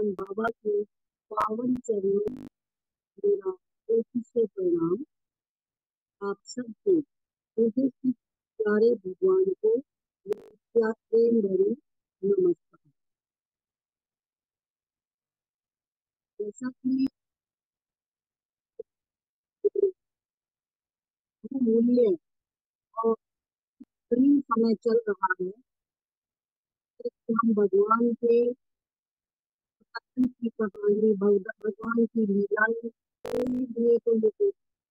भगवान बाबा के पावन चरणों में मेरा कोटि से प्रणाम। आप सबके हृदय से प्यारे भगवान को मेरा प्रेम भरी नमस्कार। जैसा कि मूल्य और करीब समय चल रहा है कि हम भगवान के की कहानी, भगवान की लीलाएं लिए तो ये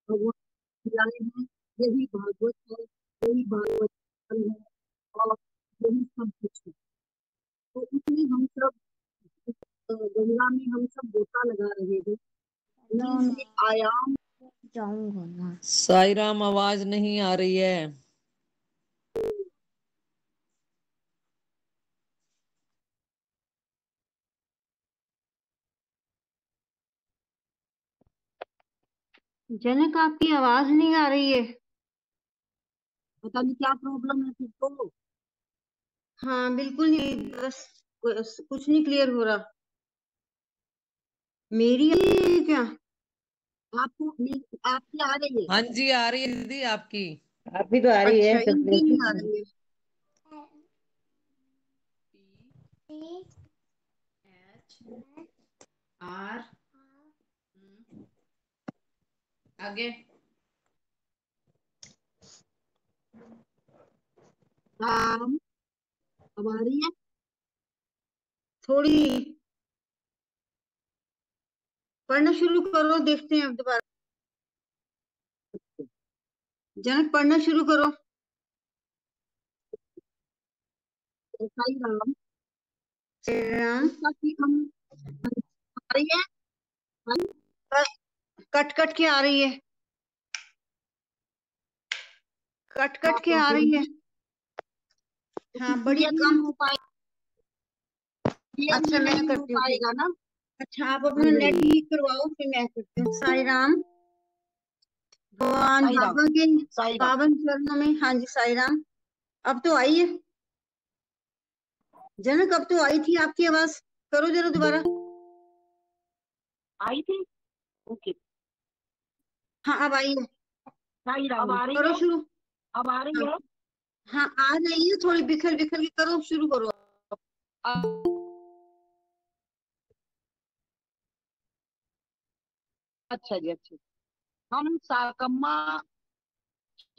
भगवान की लीलाएं हैं, यही भागवत है, यही भागवत है और यही सब कुछ है। तो इसमें हम सब गंगा में हम सब गोता लगा रहे हैं। ये आयाम जाऊंगा ना। साई राम, आवाज नहीं आ रही है। जनक, आपकी आवाज नहीं आ रही है। पता नहीं क्या प्रॉब्लम है फिर तो। हाँ, बिल्कुल नहीं, बस कुछ नहीं क्लियर हो रहा। मेरी आ रही है क्या? आपको आपकी आ रही है? हाँ जी, आ रही है दीदी आपकी। आपकी तो आ रही है। अच्छा, इनकी नहीं आ रही है। आर आगे राम, अब आ रही है? थोड़ी पढ़ना शुरू करो, देखते हैं अब दोबारा। जनक, पढ़ना शुरू करो। साई राम, राम, जैसा कि हम आ रही है। कट कट के आ रही है, कट कट के आ रही है। हाँ, बड़ी क्लियर नहीं हो पाए, अच्छा, मैं नहीं हो करती हूँ। पाएगा ना। अच्छा, आप अपना नेट ठीक करवाओ, फिर मैं करती हूँ। साई राम, भगवान साई राम, बाबा के साई राम। पावन चरणों में। हाँ जी, साई राम। अब तो आई है जनक, अब तो आई थी आपकी आवाज। करो जरा दोबारा। आई थी? ओके। हाँ, अब आई है। साई राम, अब आ रही करो है? शुरू। अब आ रही हाँ, है? हाँ, आ रही है, थोड़ी बिखर बिखर के करो, शुरू करो। अच्छा जी, अच्छा। हम साकम्मा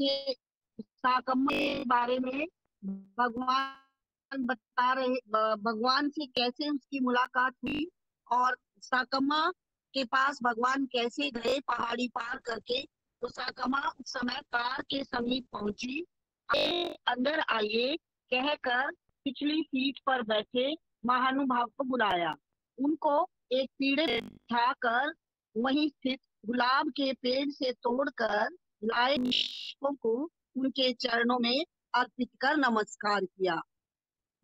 के बारे में भगवान बता रहे, भगवान से कैसे उसकी मुलाकात हुई और साकम्मा के पास भगवान कैसे गए पहाड़ी पार करके। तो साकम्मा उस समय कार के समीप पहुंची। अंदर आइए कहकर पिछली सीट पर बैठे महानुभाव को बुलाया। उनको एक पीढ़े बिठाकर वहीं स्थित गुलाब के पेड़ से तोड़कर लाए पुष्पों को उनके चरणों में अर्पित कर नमस्कार किया।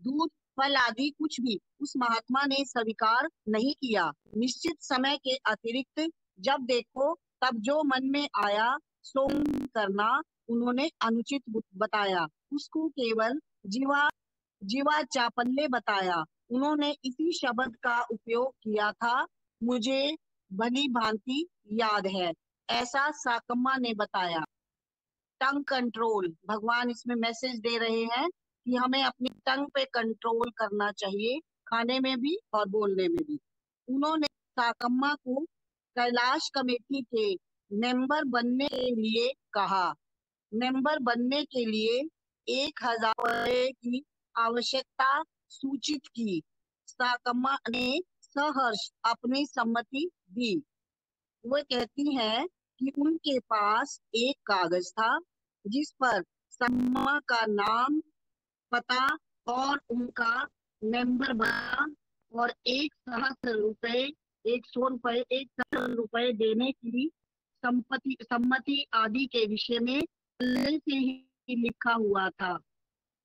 दूध, फल आदि कुछ भी उस महात्मा ने स्वीकार नहीं किया। निश्चित समय के अतिरिक्त जब देखो तब जो मन में आया सो करना उन्होंने अनुचित बताया। उसको केवल जीवा जीवा चापल्य बताया। उन्होंने इसी शब्द का उपयोग किया था, मुझे भली भांति याद है, ऐसा साकम्मा ने बताया। टंग कंट्रोल, भगवान इसमें मैसेज दे रहे हैं कि हमें अपनी टंग पे कंट्रोल करना चाहिए, खाने में भी और बोलने में भी। उन्होंने साकम्मा को कैलाश कमेटी के मेंबर बनने के लिए कहा। मेंबर बनने के लिए 1,000 रुपए की आवश्यकता सूचित की। साकम्मा ने सहर्ष अपनी सम्मति दी। वो कहती हैं कि उनके पास एक कागज था जिस पर सम्मा का नाम, पता और उनका मेंबर बना और 1,000 रुपए, 100 रुपए, 1,000 रुपए देने की सम्मति आदि के विषय में पहले से ही लिखा हुआ था।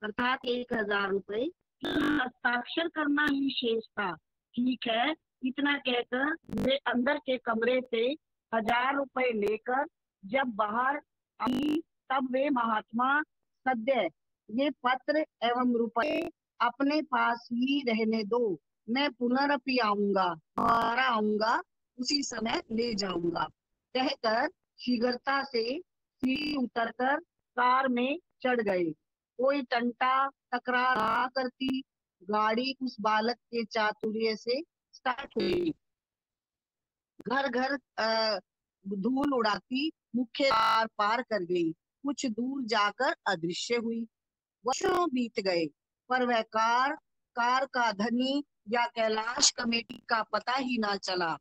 अर्थात 1,000 रुपए हस्ताक्षर करना ही शेष था। ठीक है, इतना कहकर वे अंदर के कमरे से 1,000 रुपए लेकर जब बाहर आई तब वे महात्मा, सद्य ये पत्र एवं रुपए अपने पास ही रहने दो, मैं पुनरपि आऊंगा, दोबारा आऊंगा, उसी समय ले जाऊंगा। कहकर शीघ्रता से सीढ़ी उतरकर कार में चढ़ गए। कोई टंटा टकरा रहा करती गाड़ी उस बालक के चातुर्य से स्टार्ट हुई। घर घर धूल उड़ाती मुख्य द्वार पार कर गई। कुछ दूर जाकर अदृश्य हुई। वर्षों बीत गए, पर वह कार का धनी या कैलाश कमेटी का पता ही ना चला।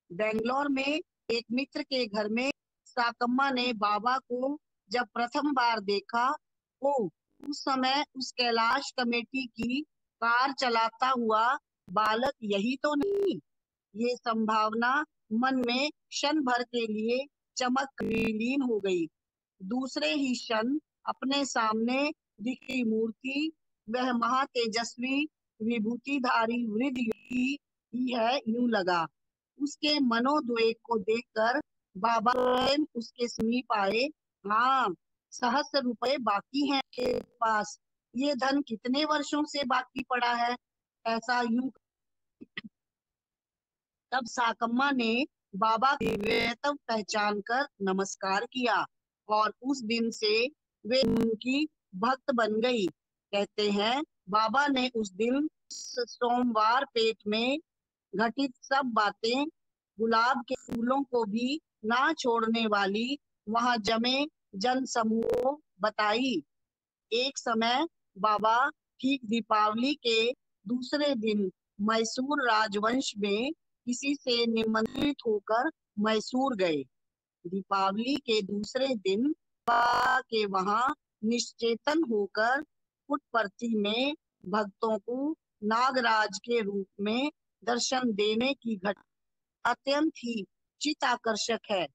बेंगलोर में एक मित्र के घर में साकम्मा ने बाबा को जब प्रथम बार देखा, वो उस समय उस कैलाश कमेटी की कार चलाता हुआ बालक यही तो नहीं। ये संभावना मन में क्षण भर के लिए चमक विलीन हो गई। दूसरे ही क्षण अपने सामने दिखी मूर्ति वह महातेजस्वी विभूतिधारी वृद्ध युवती ही है, यूं लगा। उसके मनोद्वेग को देखकर बाबा उसके समीप आए। हाँ, सहस्र रुपए बाकी हैं के पास। ये धन कितने वर्षों से बाकी पड़ा है, ऐसा यूं। तब साकम्मा ने बाबा की व्यक्तित्व पहचान कर नमस्कार किया और उस दिन से वे उनकी भक्त बन गई। कहते हैं बाबा ने उस दिन सोमवार पेट में घटित सब बातें गुलाब के फूलों को भी ना छोड़ने वाली वहां जमे जन समूह को बताई। एक समय बाबा ठीक दीपावली के दूसरे दिन मैसूर राजवंश में किसी से निमंत्रित होकर मैसूर गए। दीपावली के दूसरे दिन बाबा के वहां निश्चेतन होकर पुट्टपर्थी में भक्तों को नागराज के रूप में दर्शन देने की घटना अत्यंत ही चित्ताकर्षक है।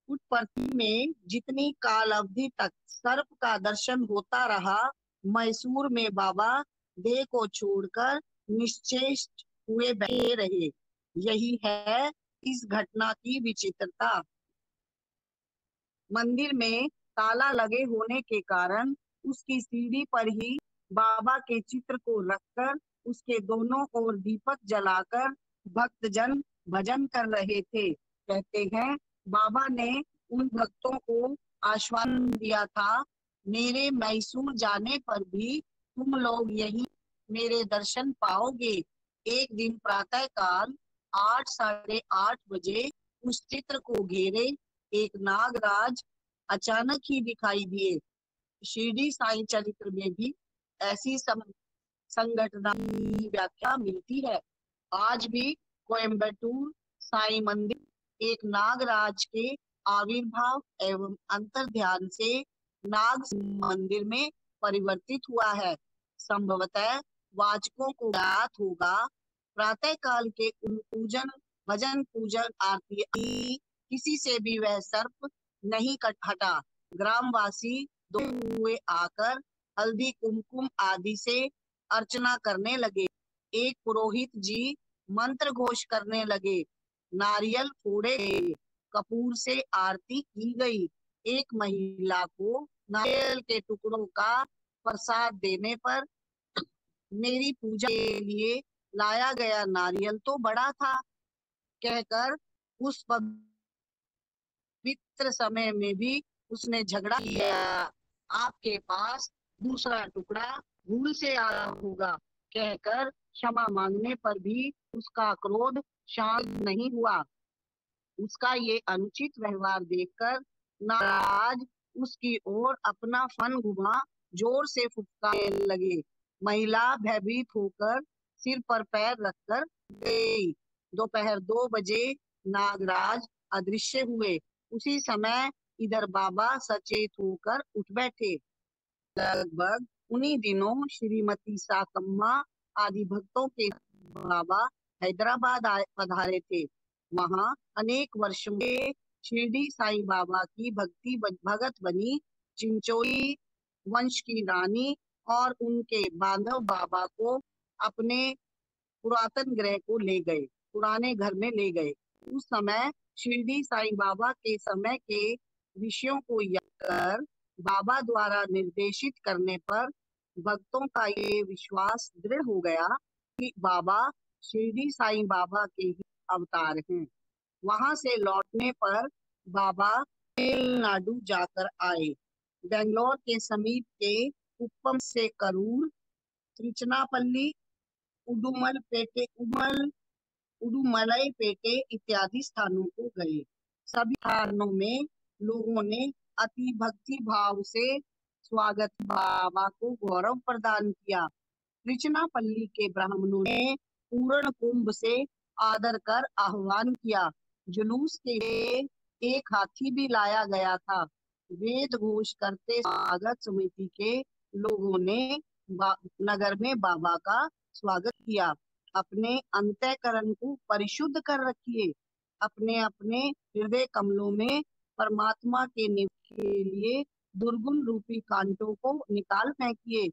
पुट्टपर्थी में जितनी काल अवधि तक सर्प का दर्शन होता रहा, मैसूर में बाबा देह को छोड़कर निश्चेष्ट हुए बैठे रहे। यही है इस घटना की विचित्रता। मंदिर में ताला लगे होने के कारण उसकी सीढ़ी पर ही बाबा के चित्र को रखकर उसके दोनों ओर दीपक जलाकर भक्तजन भजन कर रहे थे। कहते हैं बाबा ने उन भक्तों को आश्वासन दिया था, मेरे मैसूर जाने पर भी तुम लोग यही मेरे दर्शन पाओगे। एक दिन प्रातःकाल 8 साढ़े 8 बजे उस चित्र को घेरे एक नागराज अचानक ही दिखाई दिए। शिरडी साईं चरित्र में भी ऐसी संघटना की व्याख्या मिलती है। आज भी कोयम्बटूर साईं मंदिर एक नागराज के आविर्भाव एवं अंतर्ध्यान से नाग मंदिर में परिवर्तित हुआ है। संभवतः वाचकों को ज्ञात होगा, प्रातः काल के उन पूजन भजन पूजन आरती किसी से भी वह सर्प नहीं हटा। ग्रामवासी दो हुए आकर हल्दी कुमकुम आदि से अर्चना करने लगे। एक पुरोहित जी मंत्र घोष करने लगे। नारियल फोड़े गए, कपूर से आरती की गई। एक महिला को नारियल के टुकड़ों का प्रसाद देने पर मेरी पूजा के लिए लाया गया नारियल तो बड़ा था, कहकर उस पवित्र समय में भी उसने झगड़ा किया। आपके पास दूसरा टुकड़ा भूल से आया होगा, कहकर क्षमा मांगने पर भी उसका क्रोध शांत नहीं हुआ। उसका ये अनुचित व्यवहार देखकर नाराज उसकी ओर अपना फन घुमा जोर से फुफकारने लगे। महिला भयभीत होकर सिर पर पैर रखकर गई। दोपहर 2 बजे नागराज अदृश्य हुए। उसी समय इधर बाबा सचेत होकर उठ बैठे। लगभग उन्हीं दिनों श्रीमती साकम्मा आदि भक्तों के बाबा हैदराबाद पधारे थे। वहां अनेक वर्षों के शिरडी साईं बाबा की भगत बनी चिंचोई वंश की रानी और उनके बांधव बाबा को अपने पुरातन पुराने घर में ले गए। उस समय शिरडी साईं बाबा के समय के विषयों को याद कर बाबा द्वारा निर्देशित करने पर भक्तों का ये विश्वास दृढ़ हो गया कि बाबा शिरडी साईं बाबा के ही अवतार हैं। वहां से लौटने पर बाबा तमिलनाडु जाकर आए। बेंगलोर के समीप के कुप्पम से करूर, त्रिचनापल्ली, उडुमलईपेटे इत्यादि स्थानों को गए। सभी स्थानों में लोगों ने अति भक्ति भाव से स्वागत, बाबा को गौरव प्रदान किया। त्रिचनापल्ली के ब्राह्मणों ने पूर्ण कुंभ से आदर कर आह्वान किया। जुलूस के लिए एक हाथी भी लाया गया था। वेद घोष करते स्वागत समिति के लोगों ने नगर में बाबा का स्वागत किया। अपने अंतःकरण को परिशुद्ध कर रखिए। अपने अपने हृदय कमलों में परमात्मा के निवास के लिए दुर्गुण रूपी कांटों को निकाल फेंकिए।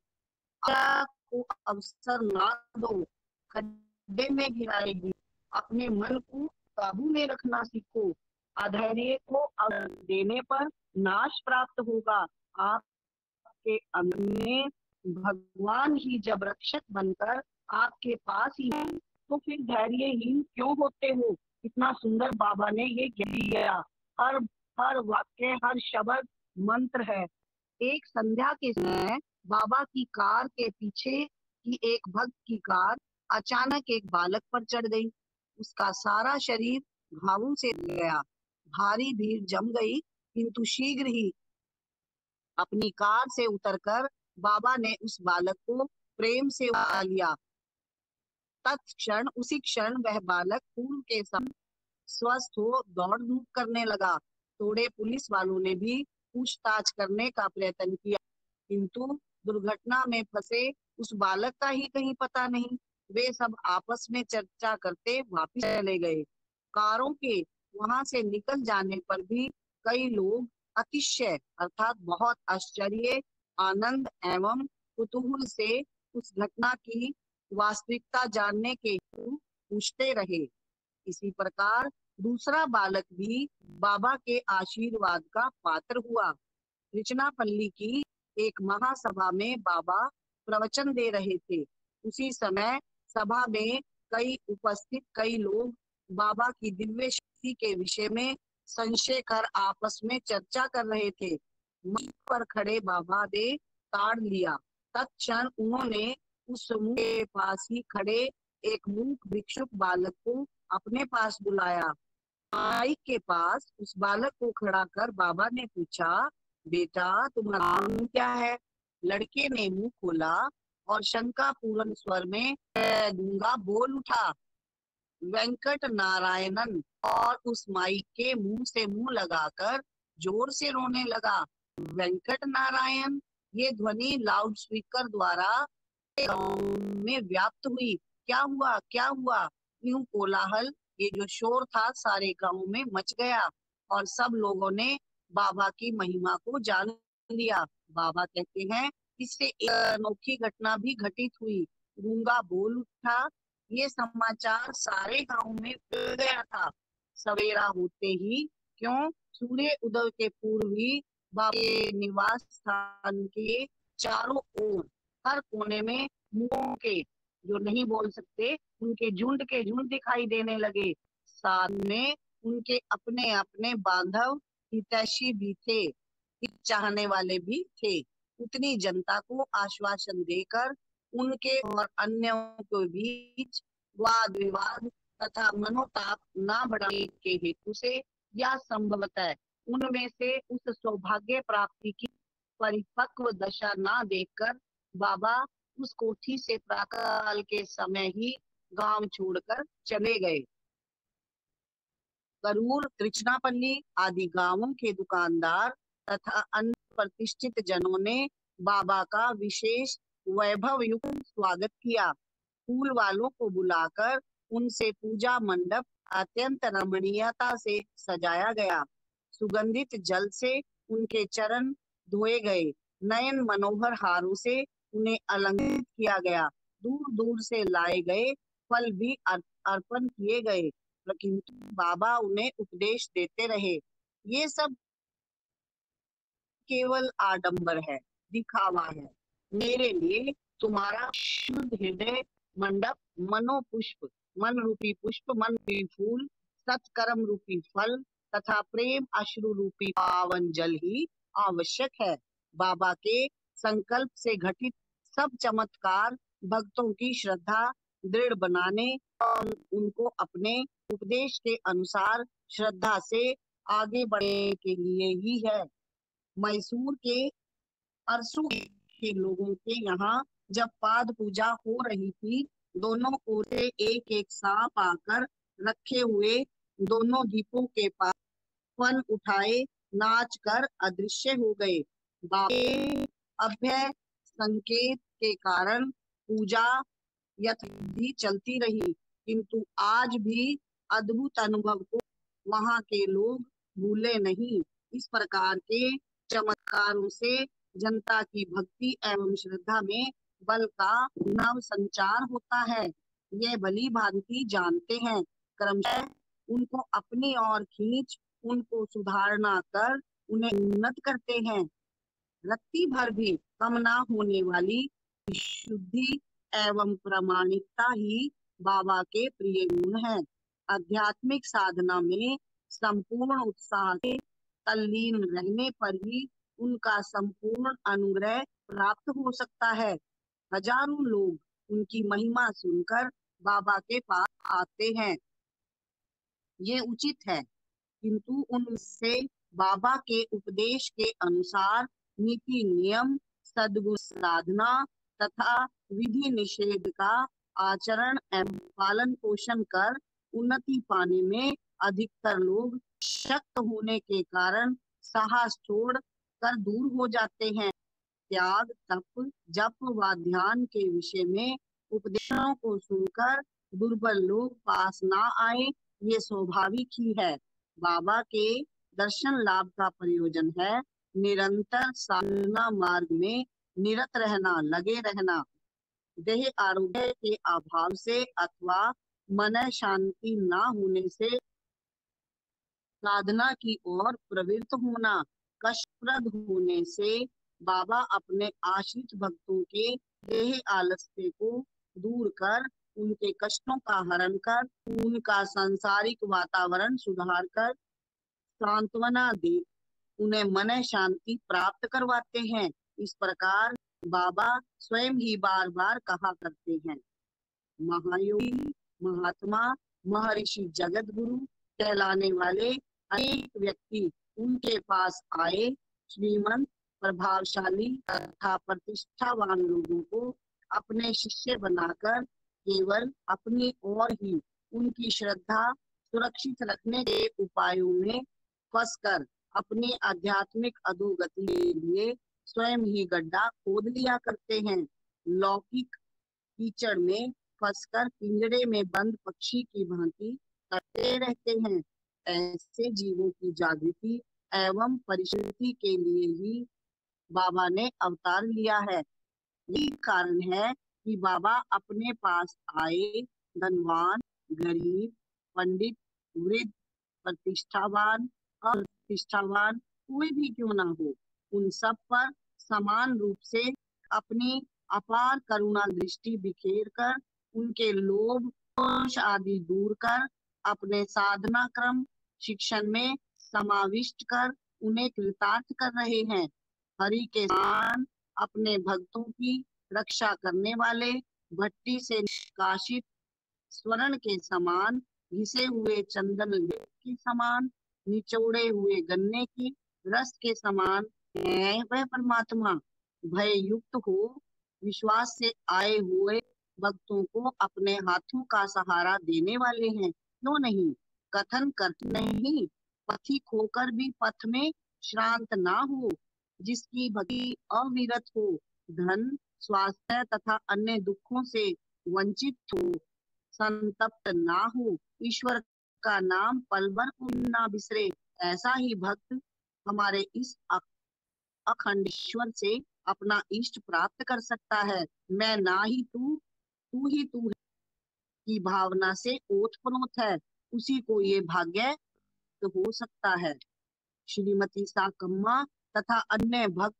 को अवसर ना दो, खड्डे में गिराएगी। अपने मन को काबू में रखना सीखो। अधैर्य को अवसर देने पर नाश प्राप्त होगा। आपके अंदर में भगवान ही जब रक्षक बनकर आपके पास ही है, तो फिर धैर्यहीन क्यों होते हो? इतना सुंदर बाबा ने ये दिया। हर हर वाक्य, हर शब्द मंत्र है। एक संध्या के समय बाबा की कार के पीछे की एक भक्त की कार अचानक एक बालक पर चढ़ गई। उसका सारा शरीर घावों से गया। भारी भीड़ जम गई, किंतु शीघ्र ही अपनी कार से उतरकर बाबा ने उस बालक को प्रेम से उठा लिया। तत्क्षण उसी क्षण वह बालक पूर्व के समान स्वस्थ हो दौड़ धूप करने लगा। थोड़े पुलिस वालों ने भी पूछताछ करने का प्रयत्न किया, किंतु दुर्घटना में फंसे उस बालक का ही कहीं पता नहीं। वे सब आपस में चर्चा करते वापस चले गए। कारों के वहां से निकल जाने पर भी कई लोग अतिशय अर्थात बहुत आश्चर्य, आनंद एवं कुतूहल से उस घटना की वास्तविकता जानने के हेतु पूछते रहे। इसी प्रकार दूसरा बालक भी बाबा के आशीर्वाद का पात्र हुआ। त्रिचनापल्ली की एक महासभा में बाबा प्रवचन दे रहे थे। उसी समय सभा में कई लोग बाबा की दिव्य शक्ति के विषय में संशय कर आपस में चर्चा कर रहे थे। मंच पर खड़े बाबा ने ताड़ लिया। तत्क्षण उन्होंने उस समूह के पास ही खड़े एक मूक भिक्षुक बालक को अपने पास बुलाया। माइक के पास उस बालक को खड़ा कर बाबा ने पूछा, बेटा तुम्हारा नाम क्या है? लड़के ने मुंह खोला और शंका पूर्ण स्वर में दूंगा बोल उठा, वेंकट नारायणन, और उस माइक के मुंह से मुंह लगाकर जोर से रोने लगा। वेंकट नारायण, ये ध्वनि लाउड स्पीकर द्वारा गांव में व्याप्त हुई। क्या हुआ क्या हुआ? यूं कोलाहल, ये जो शोर था सारे गांव में मच गया और सब लोगों ने बाबा की महिमा को जान लिया। बाबा कहते हैं इससे एक अनोखी घटना भी घटित हुई। गूंगा बोल उठा। ये समाचार सारे गांव में फैल गया था। सवेरा होते ही, क्यों, सूर्य उदय के पूर्व ही बाबा के निवास स्थान के चारों ओर हर कोने में मुंहों के, जो नहीं बोल सकते, उनके झुंड के झुंड दिखाई देने लगे। साथ में उनके अपने अपने बांधव हितैषी भी थे, हित चाहने वाले भी थे। उतनी जनता को आश्वासन देकर उनके और अन्यों के बीच वाद विवाद तथा मनोताप न बढ़ाने के हेतु से या संभवतः उनमें से उस सौभाग्य प्राप्ति की परिपक्व दशा न देखकर बाबा उस कोठी से प्रातःकाल के समय ही गांव छोड़कर चले गए। करूर, त्रिचनापल्ली आदि गांवों के दुकानदार तथा अन्य प्रतिष्ठित जनों ने बाबा का विशेष वैभव युक्त स्वागत किया। फूल वालों को बुलाकर उनसे पूजा मंडप अत्यंत रमणीयता से सजाया गया। सुगंधित जल से उनके चरण धोए गए। नयन मनोहर हारों से उन्हें अलंकृत किया गया। दूर दूर से लाए गए फल भी अर्पण किए गए, किंतु बाबा उन्हें उपदेश देते रहे, ये सब केवल आडंबर है, दिखावा है। मेरे लिए तुम्हारा शुद्ध हृदय मंडप मनोपुष्प, मन रूपी पुष्प, मन रूपी फूल, सत्कर्म रूपी फल तथा प्रेम अश्रु रूपी पावन जल ही आवश्यक है। बाबा के संकल्प से घटित सब चमत्कार भक्तों की श्रद्धा दृढ़ बनाने और उनको अपने उपदेश के अनुसार श्रद्धा से आगे बढ़ने के लिए ही है। मैसूर के अरसू के लोगों के यहाँ जब पाद पूजा हो रही थी, दोनों ओर से एक एक सांप आकर रखे हुए दोनों दीपों के पास फन उठाए नाच कर अदृश्य हो गए। बाबा के अभय संकेत के कारण पूजा यथाविधि चलती रही, किंतु आज भी अद्भुत अनुभव को वहां के लोग भूले नहीं। इस प्रकार के चमत्कारों से जनता की भक्ति एवं श्रद्धा में बल का नव संचार होता है। ये भली भांति जानते हैं, क्रमशः उनको अपनी ओर खींच उनको सुधारना कर उन्हें उन्नत करते हैं। रत्ती भर भी कम ना होने वाली शुद्धि एवं प्रामाणिकता ही बाबा के प्रिय गुण है। आध्यात्मिक साधना में संपूर्ण उत्साह से तल्लीन रहने पर ही उनका संपूर्ण अनुग्रह प्राप्त हो सकता है। हजारों लोग उनकी महिमा सुनकर बाबा के पास आते हैं, ये उचित है, किंतु उनसे बाबा के उपदेश के अनुसार नीति नियम सद्गुण साधना तथा विधि निषेध का आचरण एवं पालन पोषण कर उन्नति पाने में अधिकतर लोग शक्त होने के कारण साहस छोड़ कर दूर हो जाते हैं। त्याग तप जप व ध्यान के विषय में उपदेशों को सुनकर दुर्बल लोग पास ना आए, ये स्वाभाविक ही है। बाबा के दर्शन लाभ का प्रयोजन है निरंतर साधना मार्ग में निरत रहना, लगे रहना। देह आरोग्य के अभाव से अथवा मन शांति ना होने से साधना की ओर प्रवृत्त होना, कष्टप्रद होने से बाबा अपने आश्रित भक्तों के देह आलस्य को दूर कर उनके कष्टों का हरण कर उनका सांसारिक वातावरण सुधार कर सांत्वना दे उन्हें मन शांति प्राप्त करवाते हैं। इस प्रकार बाबा स्वयं ही बार बार कहा करते हैं, महायोगी महात्मा महर्षि जगत गुरु कहलाने वाले अनेक व्यक्ति उनके पास आए श्रीमंत प्रभावशाली तथा प्रतिष्ठावान लोगों को अपने शिष्य बनाकर केवल अपनी ओर ही उनकी श्रद्धा सुरक्षित रखने के उपायों में फंसकर अपनी आध्यात्मिक अधोगति के लिए स्वयं ही गड्ढा खोद लिया करते हैं। लौकिक कीचड़ में फंसकर पिंजड़े में बंद पक्षी की भांति तड़पते रहते हैं। ऐसे जीवों की जागृति एवं परिशुद्धि के लिए ही बाबा ने अवतार लिया है। यही कारण है कि बाबा अपने पास आए धनवान गरीब पंडित वृद्ध प्रतिष्ठावान अप्रतिष्ठावान कोई भी क्यों ना हो, उन सब पर समान रूप से अपनी अपार करुणा दृष्टि बिखेर कर उनके लोभ दोष आदि दूर कर अपने साधना क्रम शिक्षण में समाविष्ट कर उन्हें कृतार्थ कर रहे हैं। हरि के समान अपने भक्तों की रक्षा करने वाले भट्टी से निष्कासित स्वर्ण के समान घिसे हुए चंदन के समान निचोड़े हुए गन्ने की रस के समान है वह परमात्मा। भय युक्त हो विश्वास से आए हुए भक्तों को अपने हाथों का सहारा देने वाले हैं, क्यों नहीं। कथन करते नहीं, पथिक होकर भी पथ में श्रांत ना हो, जिसकी भक्ति अविरत हो, धन स्वास्थ्य तथा अन्य दुखों से वंचित हो, संतप्त ना हो, ईश्वर का नाम पल भर को ना बिसरे, ऐसा ही भक्त हमारे इस अखंड ईश्वर से अपना इष्ट प्राप्त कर सकता है। मैं ना ही तू ही तू है की भावना से ओतप्रोत है, उसी को ये भाग्य हो सकता है। श्रीमती साकम्मा तथा अन्य भक्त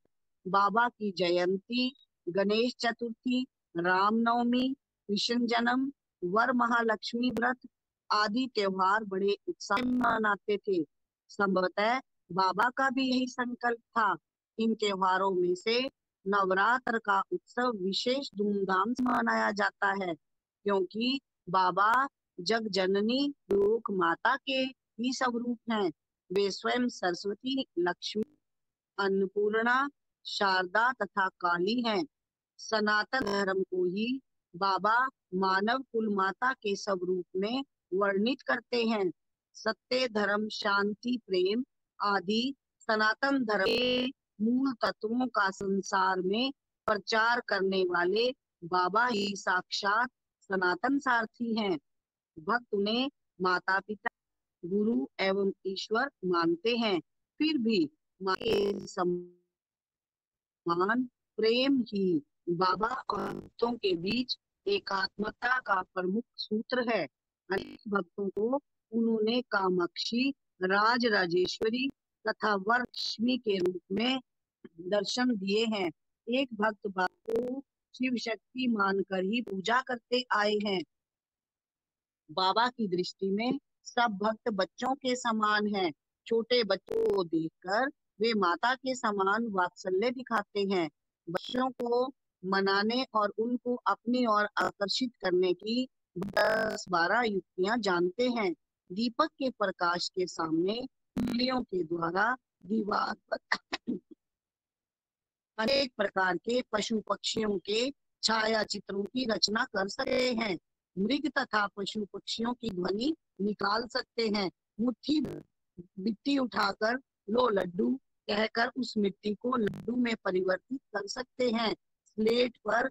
बाबा की जयंती, गणेश चतुर्थी, रामनवमी, कृष्ण जन्म, वर महालक्ष्मी व्रत आदि त्योहार बड़े उत्साह से मनाते थे। संभवतः बाबा का भी यही संकल्प था। इन त्योहारों में से नवरात्र का उत्सव विशेष धूमधाम से मनाया जाता है, क्योंकि बाबा जग जननी लोक माता के ही स्वरूप हैं। वे स्वयं सरस्वती, लक्ष्मी, अन्नपूर्णा, शारदा तथा काली हैं। सनातन धर्म को ही बाबा मानव कुल माता के स्वरूप में वर्णित करते हैं। सत्य, धर्म, शांति, प्रेम आदि सनातन धर्म के मूल तत्वों का संसार में प्रचार करने वाले बाबा ही साक्षात सनातन सारथी हैं। भक्त उन्हें माता पिता, गुरु एवं ईश्वर मानते हैं, फिर भी मां के समान प्रेम ही बाबा और भक्तों के बीच एकात्मता का प्रमुख सूत्र है। अनेक भक्तों को उन्होंने कामाक्षी, राज राजेश्वरी तथा वरलक्ष्मी के रूप में दर्शन दिए हैं। एक भक्त बाबा को शिव शक्ति मानकर ही पूजा करते आए हैं। बाबा की दृष्टि में सब भक्त बच्चों के समान हैं। छोटे बच्चों को देखकर वे माता के समान वात्सल्य दिखाते हैं। बच्चों को मनाने और उनको अपनी ओर आकर्षित करने की 10-12 युक्तियां जानते हैं। दीपक के प्रकाश के सामने उंगलियों के द्वारा दीवार पर अनेक प्रकार के पशु पक्षियों के छाया चित्रों की रचना कर सकते हैं। मृग तथा पशु पक्षियों की ध्वनि निकाल सकते हैं। मुट्ठी मिट्टी उठाकर लो लड्डू कहकर उस मिट्टी को लड्डू में परिवर्तित कर सकते हैं। स्लेट पर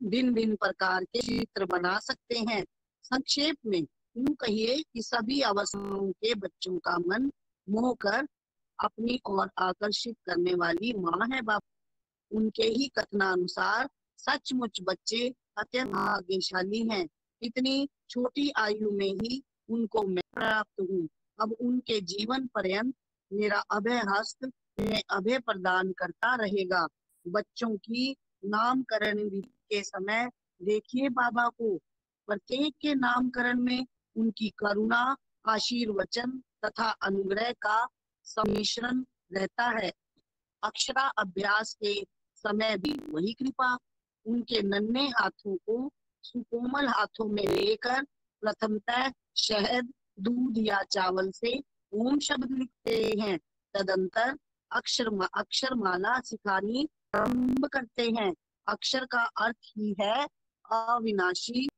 भिन्न भिन्न प्रकार के चित्र बना सकते हैं। संक्षेप में यूं कहिए कि सभी अवस्थाओं के बच्चों का मन मोह कर अपनी ओर आकर्षित करने वाली माँ है बाबा। उनके ही कथनानुसार सचमुच बच्चे अत्यंत भाग्यशाली हैं। इतनी छोटी आयु में ही उनको मैं प्राप्त हूँ। अब उनके जीवन पर्यंत मेरा अभय हस्त उन्हें अभय प्रदान करता रहेगा। बच्चों की नामकरण विधि के समय देखिए बाबा को। प्रत्येक के नामकरण में उनकी करुणा, आशीर्वचन तथा अनुग्रह का सम्मिश्रण रहता है। अक्षरा अभ्यास के समय भी वही कृपा। उनके नन्हे हाथों को सुकोमल हाथों में लेकर प्रथमतः शहद, दूध या चावल से ओम शब्द लिखते हैं। तदंतर अक्षरमाला सिखानी प्रारंभ करते हैं। अक्षर का अर्थ ही है अविनाशी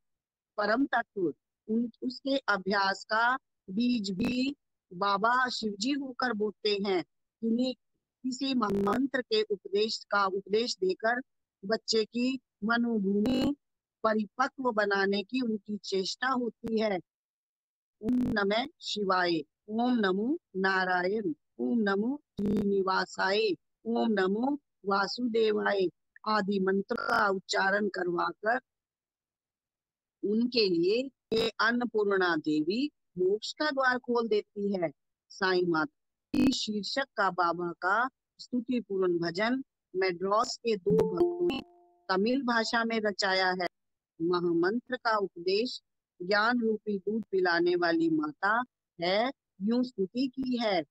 परम तत्व। उसके अभ्यास का बीज भी बाबा शिवजी होकर बोते हैं। इन्हीं किसी मंत्र के उपदेश देकर बच्चे की मनोभूमि परिपक्व बनाने की उनकी चेष्टा होती है। ओम नमः शिवाय, ओम नमो नारायण, ओम नमो श्रीनिवासाय, ओम नमो वासुदेवाय आदि मंत्र का उच्चारण करवाकर उनके लिए ये अन्नपूर्णा देवी मोक्ष का द्वार खोल देती है। साईं माता शीर्षक का बाबा का स्तुति पूर्ण भजन मैड्रॉस के 2 भक्तों ने तमिल भाषा में रचाया है। महामंत्र का उपदेश ज्ञान रूपी दूध पिलाने वाली माता है, यूं स्तुति की है।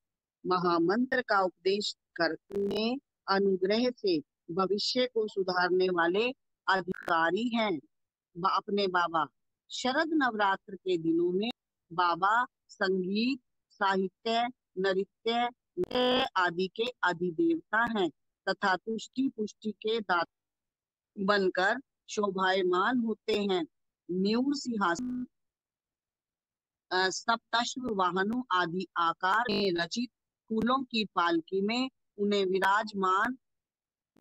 महामंत्र का उपदेश करने अनुग्रह से भविष्य को सुधारने वाले अधिकारी हैं अपने बाबा। शरद नवरात्र के दिनों में बाबा संगीत, साहित्य, नृत्य आदि के अधिदेवता हैं तथा तुष्टि पुष्टि के दाता बनकर शोभायमान होते हैं। न्यूर सिंहासन, सप्तश्व वाहनों आदि आकार में रचित फूलों की पालकी में उन्हें विराजमान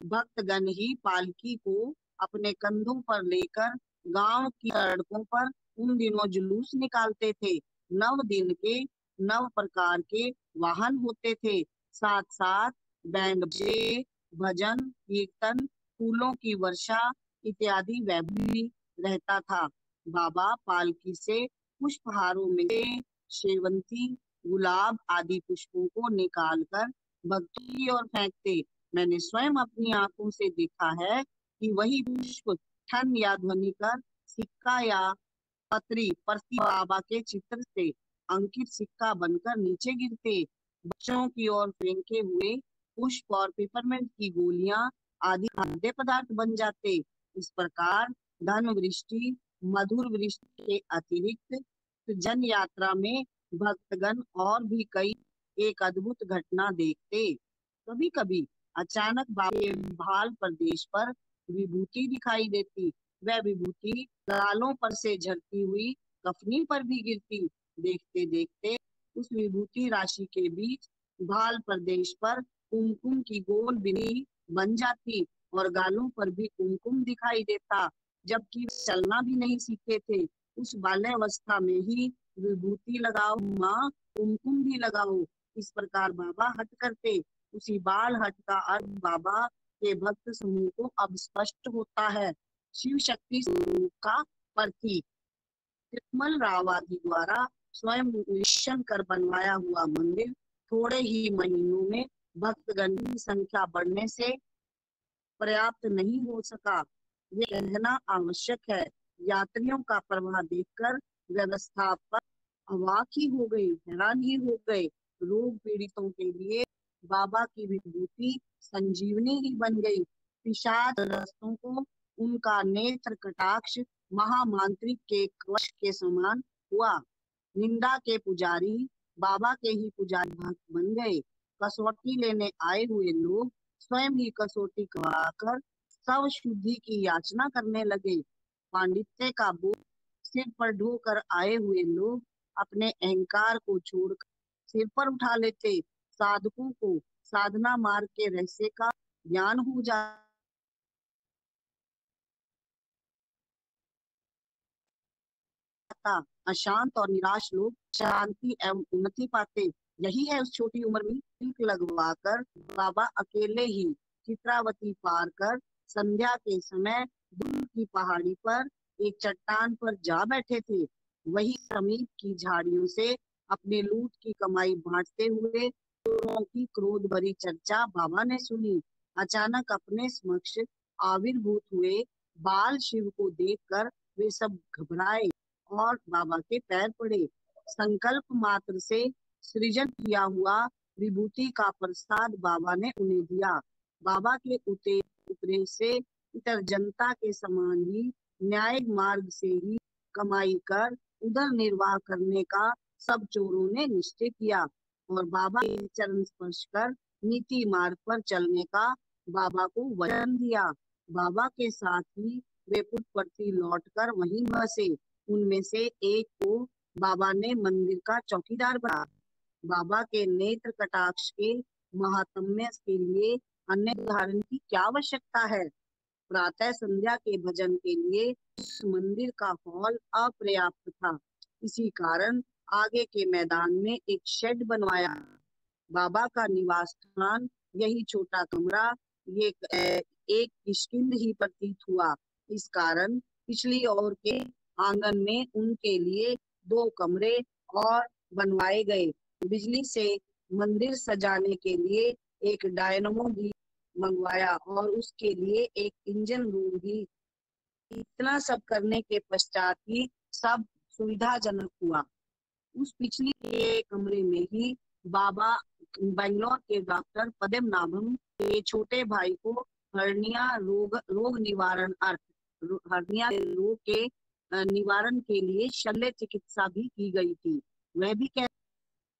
भक्तगण ही पालकी को अपने कंधों पर लेकर गांव की सड़कों पर उन दिनों जुलूस निकालते थे। 9 दिन के 9 प्रकार के वाहन होते थे। साथ साथ बैंड बजे, भजन कीर्तन, फूलों की वर्षा इत्यादि वैभव भी रहता था। बाबा पालकी से पुष्पहारों में से शेवंती, गुलाब आदि पुष्पों को निकालकर भक्तों की ओर फेंकते। मैंने स्वयं अपनी आंखों से देखा है कि वही पुष्प ठन या ध्वनि कर सिक्का या पत्री परती बाबा के चित्र से अंकित सिक्का बनकर नीचे गिरते, बच्चों की ओर फेंके हुए पुष्प और पिपरमेंट की गोलियां आदि खाद्य पदार्थ बन जाते। इस प्रकार धन वृष्टि, मधुर वृष्टि के अतिरिक्त जन यात्रा में भक्तगण और भी कई एक अद्भुत घटना देखते। कभी कभी अचानक बाबा के भाल प्रदेश पर विभूति दिखाई देती। वह विभूति गालों पर से झरती हुई कफनी पर भी गिरती। देखते देखते उस विभूति राशि के बीच भाल प्रदेश पर कुमकुम की गोल बिंदी बन जाती और गालों पर भी कुमकुम दिखाई देता, जबकि चलना भी नहीं सीखे थे। उस बाल्यावस्था में ही विभूति लगाओ माँ, कुमकुम भी लगाओ, इस प्रकार बाबा हट करते। उसी बाल हट का अर्थ बाबा के भक्त समूह को अब स्पष्ट होता है। शिव शक्ति स्वरूप का प्रतीक। तिरुमल राव आदि द्वारा स्वयं निरीक्षण कर बनवाया हुआ मंदिर थोड़े ही महीनों में भक्तगण की संख्या बढ़ने से पर्याप्त नहीं हो सका। ये कहना आवश्यक है। यात्रियों का प्रवाह देखकर व्यवस्थापक अवाक ही हो गए, हैरान ही हो गए। रोग पीड़ितों के लिए बाबा की विभूति संजीवनी ही बन गई। पिशाच ग्रस्तों को उनका नेत्र कटाक्ष महामांत्रिक के कवच के समान हुआ। निंदा के पुजारी बाबा के ही पुजारी भक्त बन गए। कसौटी लेने आए हुए लोग स्वयं ही कसौटी करवाकर सब शुद्धि की याचना करने लगे। पांडित्य का बोझ सिर पर ढोकर आए हुए लोग अपने अहंकार को छोड़कर सिर पर उठा लेते। साधकों को साधना मार्ग के रहस्य का ज्ञान हो जाता। अशांत और निराश लोग शांति एवं उन्नति पाते। यही है उस छोटी उम्र में टीक लगवाकर बाबा अकेले ही चित्रावती पार कर संध्या के समय दूर की पहाड़ी पर एक चट्टान पर जा बैठे थे। वही समीप की झाड़ियों से अपने लूट की कमाई बांटते हुए चोरों की क्रोध भरी चर्चा बाबा ने सुनी। अचानक अपने समक्ष आविर्भूत हुए बाल शिव को देखकर वे सब घबराए और बाबा के पैर पड़े। संकल्प मात्र से सृजन किया हुआ विभूति का प्रसाद बाबा ने उन्हें दिया। बाबा के उपदेश से इतर जनता के समान ही न्यायिक मार्ग से ही कमाई कर उधर निर्वाह करने का सब चोरों ने निश्चय किया और बाबा के चरण स्पर्श कर नीति मार्ग पर चलने का बाबा को वचन दिया। बाबा के साथ ही वे पुटपर्थी लौटकर वहीं बसे। उनमें से एक को बाबा ने मंदिर का चौकीदार बनाया। बाबा के नेत्र कटाक्ष के महात्म्य के लिए अन्य उदाहरण की क्या आवश्यकता है। प्रातः संध्या के भजन के लिए उस मंदिर का हॉल अपर्याप्त था। इसी कारण आगे के मैदान में एक शेड बनवाया। बाबा का निवास स्थान यही छोटा कमरा ये एक किष्किंध ही प्रतीत हुआ। इस कारण पिछली ओर के आंगन में उनके लिए 2 कमरे और बनवाए गए। बिजली से मंदिर सजाने के लिए एक डायनमो भी मंगवाया और उसके लिए एक इंजन रूम भी। इतना सब करने के पश्चात ही सब सुविधाजनक हुआ। उस पिछली के कमरे में ही बाबा बेंगलोर के डॉक्टर पद्मनाभम के छोटे भाई को हर्निया रोग निवारण हर्निया रोग के निवारण के लिए शल्य चिकित्सा भी की गई थी। वह भी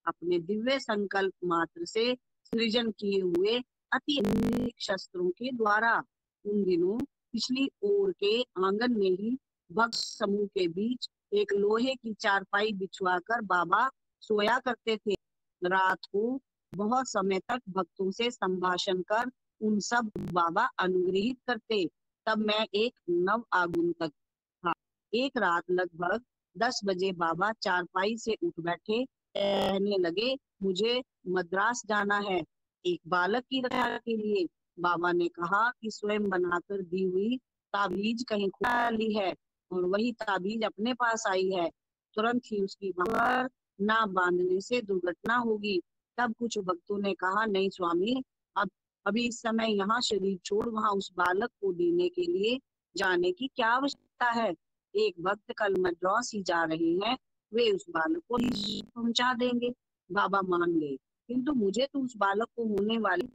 अपने दिव्य संकल्प मात्र से सृजन किए हुए अति अनेक शस्त्रों के द्वारा। उन दिनों पिछली ओर के आंगन में ही भक्त समूह के बीच एक लोहे की चारपाई बिछवाकर बाबा सोया करते थे। रात को बहुत समय तक भक्तों से संभाषण कर उन सब बाबा अनुग्रहित करते। तब मैं एक नव आगुंतक था। एक रात लगभग 10 बजे बाबा चारपाई से उठ बैठे, कहने लगे, मुझे मद्रास जाना है एक बालक की रक्षा के लिए। बाबा ने कहा कि स्वयं बनाकर दी हुई ताबीज कहीं खो ली है और वही ताबीज अपने पास आई है। तुरंत ही उसकी बाहर ना बांधने से दुर्घटना होगी। तब कुछ भक्तों ने कहा, नहीं स्वामी, अब अभी इस समय यहाँ शरीर छोड़ वहां उस बालक को देने के लिए जाने की क्या आवश्यकता है। एक भक्त कल मद्रास ही जा रहे हैं, वे उस बालक को पहुंचा देंगे। बाबा मान गए, किंतु मुझे तो उस बालक को होने वाले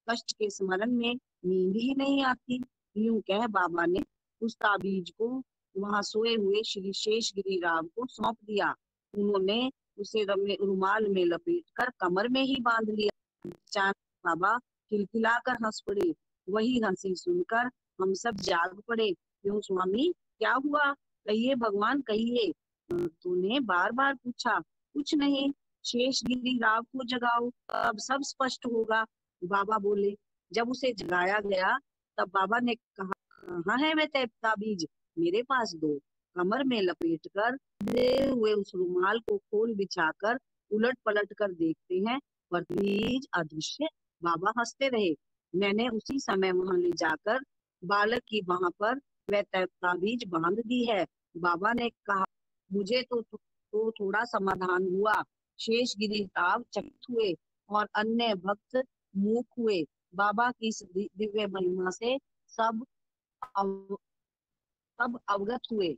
कष्ट के स्मरण में नींद ही नहीं आती। यूं कह बाबा ने उस ताबीज को वहां सोए हुए श्री शेषगिरी राव को सौंप दिया। उन्होंने उसे रुमाल में लपेटकर कमर में ही बांध लिया। अचानक बाबा खिलखिलाकर हंस पड़े। वही हंसी सुनकर हम सब जाग पड़े। क्यों स्वामी, क्या हुआ? कहिए भगवान, कहिए। तूने बार बार पूछा। कुछ नहीं, शेषगिरी राव को जगाओ, अब सब स्पष्ट होगा। बाबा बोले। जब उसे जगाया गया तब बाबा ने कहा, कहाँ है वे ताबीज? मेरे पास दो। कमर में लपेटकर दे हुए उस रुमाल को खोल बिछाकर उलट पलट कर देखते हैं, पर ताबीज अदृश्य। बाबा हंसते रहे। मैंने उसी समय वहां ले जाकर बालक की बाह पर वह ताबीज बांध दी है। बाबा ने कहा, मुझे तो थोड़ा समाधान हुआ। शेषगिरी राव चकित हुए और अन्य भक्त मूक हुए। बाबा की इस दिव्य महिमा से सब अव, सब अवगत हुए।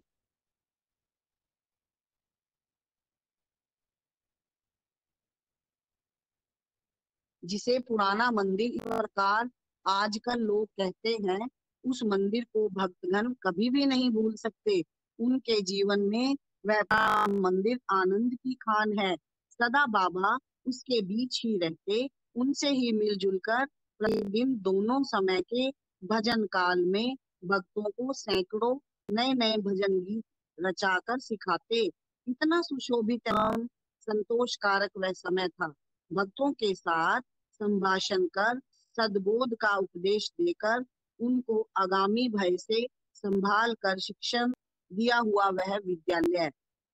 जिसे पुराना मंदिर इस प्रकार आजकल लोग कहते हैं, उस मंदिर को भक्तगण कभी भी नहीं भूल सकते। उनके जीवन में वह मंदिर आनंद की खान है। सदा बाबा उसके बीच ही रहते, उनसे ही मिलजुल कर प्रतिदिन दोनों समय के भजन काल में भक्तों को सैकड़ों नए नए भजन गीत रचाकर सिखाते। इतना सुशोभित एवं संतोषकारक वह समय था। भक्तों के साथ संभाषण कर सद्बोध का उपदेश देकर उनको आगामी भय से संभाल कर शिक्षण दिया हुआ वह विद्यालय।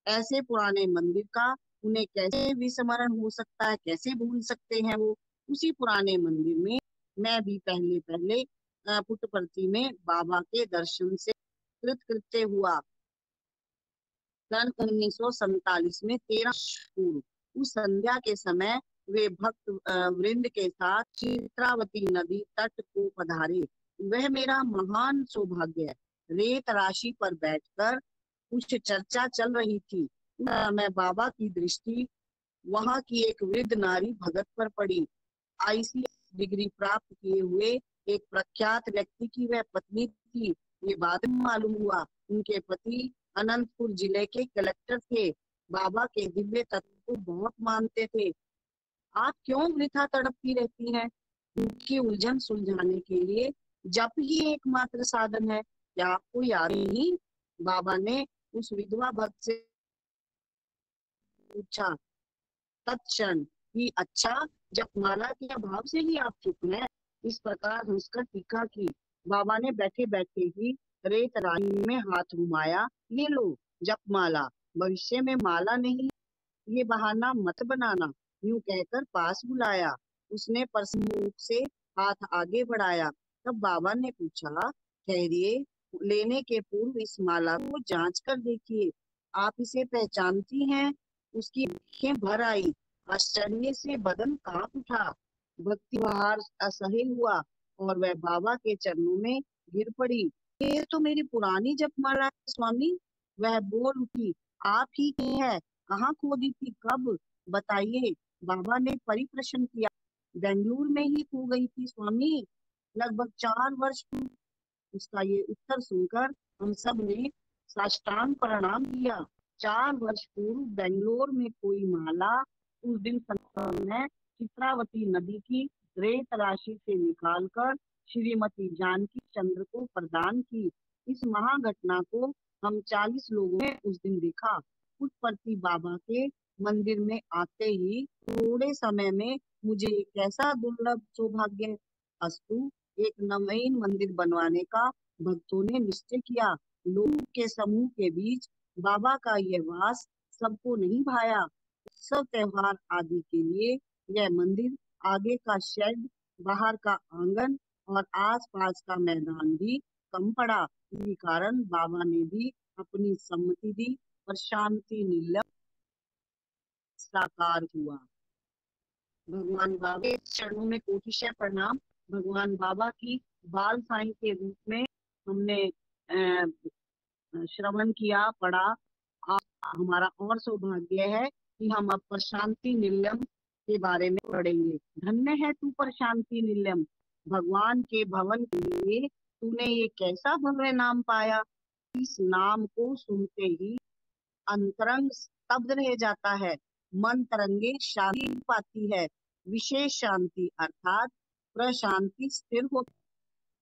ऐसे पुराने मंदिर का उन्हें कैसे विस्मरण हो सकता है, कैसे भूल सकते हैं वो। उसी पुराने मंदिर में मैं भी पहले पहले पुट्टपर्थी में बाबा के दर्शन से कृतकृत्य हुआ। सन 1947 में 13 पूर्व उस संध्या के समय वे भक्त वृंद के साथ चित्रावती नदी तट को पधारे। वह मेरा महान सौभाग्य है। रेत राशि पर बैठकर कुछ चर्चा चल रही थी। मैं बाबा की दृष्टि वहां की एक वृद्ध नारी भगत पर पड़ी। आईसीएस डिग्री प्राप्त किए हुए एक प्रख्यात व्यक्ति की वह पत्नी थी। ये बाद में मालूम हुआ। उनके पति अनंतपुर जिले के कलेक्टर थे। बाबा के दिव्य तत्व को बहुत मानते थे। आप क्यों वृथा तड़पती रहती हैं? उनकी उलझन सुलझाने के लिए जप ही एकमात्र साधन है। क्या आपको याद नहीं? बाबा ने उस विधवा भक्त से पूछा। तत्क्षण ही, अच्छा, जपमाला के अभाव से ही आप चुप हैं? इस प्रकार हंसकर टीका की। बाबा ने बैठे बैठे ही रेत राशि में हाथ घुमाया। ये लो जपमाला, भविष्य में माला नहीं, ये बहाना मत बनाना। यूं कहकर पास बुलाया। उसने प्रसन्न से हाथ आगे बढ़ाया। तब बाबा ने पूछा, ठहरिए, लेने के पूर्व इस माला को जांच कर देखिए। आप इसे पहचानती हैं? उसकी आंखें भर आई। आश्चर्य से बदन कांप उठा। भक्ति बहार असह्य हुआ और वह बाबा के चरणों में गिर पड़ी। ये तो मेरी पुरानी जपमाला है स्वामी। वह बोल उठी, आप ही की है। कहाँ खो दी थी, कब? बताइए। बाबा ने परिप्रश्न किया। बेंगलुरु में ही खो गई थी स्वामी, लगभग 4 वर्ष पूर्व। उसका ये उत्तर सुनकर हम सब ने साष्टांग प्रणाम किया। 4 वर्ष पूर्व बेंगलोर में कोई माला उस दिन ने चित्रावती नदी की रेत राशि से निकालकर श्रीमती जानकी चंद्र को प्रदान की। इस महाघटना को हम 40 लोगों ने उस दिन देखा। पुट्टपर्थी बाबा के मंदिर में आते ही थोड़े समय में मुझे एक ऐसा दुर्लभ सौभाग्य अस्तु एक नवीन मंदिर बनवाने का भक्तों ने निश्चय किया। लोगों के समूह के बीच बाबा का यह वास सबको नहीं भाया। उत्सव त्योहार आदि के लिए यह मंदिर, आगे का शेड, बाहर का आंगन और आसपास का मैदान भी कम पड़ा। इसी कारण बाबा ने भी अपनी सम्मति दी और शांति निर्लप साकार हुआ। भगवान बाबा के चरणों में कोटिशः प्रणाम। भगवान बाबा की बाल साईं के रूप में हमने श्रवण किया, पढ़ा। हमारा और सौभाग्य है कि हम अब प्रशांति निलयम के बारे में पढ़ेंगे। धन्य है तू प्रशांति निलयम, भगवान के भवन के लिए तूने ये कैसा भव्य नाम पाया। इस नाम को सुनते ही अंतरंग स्तब्ध रह जाता है, मन तरंगे शांति पाती है। विशेष शांति अर्थात प्रशांति स्थिर हो।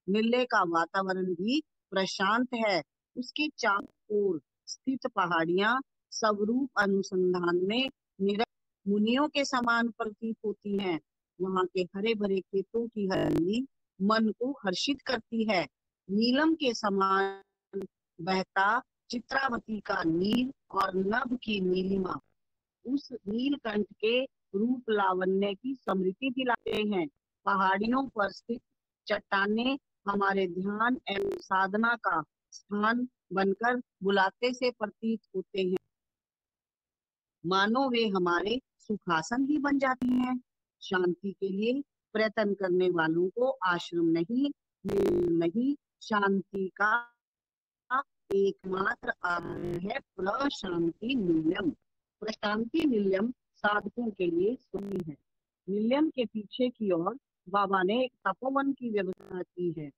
निलय का वातावरण भी प्रशांत है। उसके चारों ओर स्थित पहाड़ियां स्वरूप अनुसंधान में निरत मुनियों के समान प्रतीत होती हैं। वहां के हरे भरे खेतों की हरियाली मन को हर्षित करती है। नीलम के समान बहता चित्रावती का नील और नभ की नीलिमा उस नीलकंठ के रूप लावण्य की स्मृति दिलाते हैं। पहाड़ियों पर स्थित चट्टानें हमारे ध्यान एवं साधना का स्थान बनकर बुलाते से प्रतीत होते हैं, मानो वे हमारे सुखासन ही बन जाती हैं। शांति के लिए प्रयत्न करने वालों को आश्रम नहीं, शांति का एकमात्र आधार है प्रशांति निलयम। प्रशांति निलयम साधकों के लिए सुनी है। निलयम के पीछे की ओर बाबा ने एक तपोवन की व्यवस्था की है।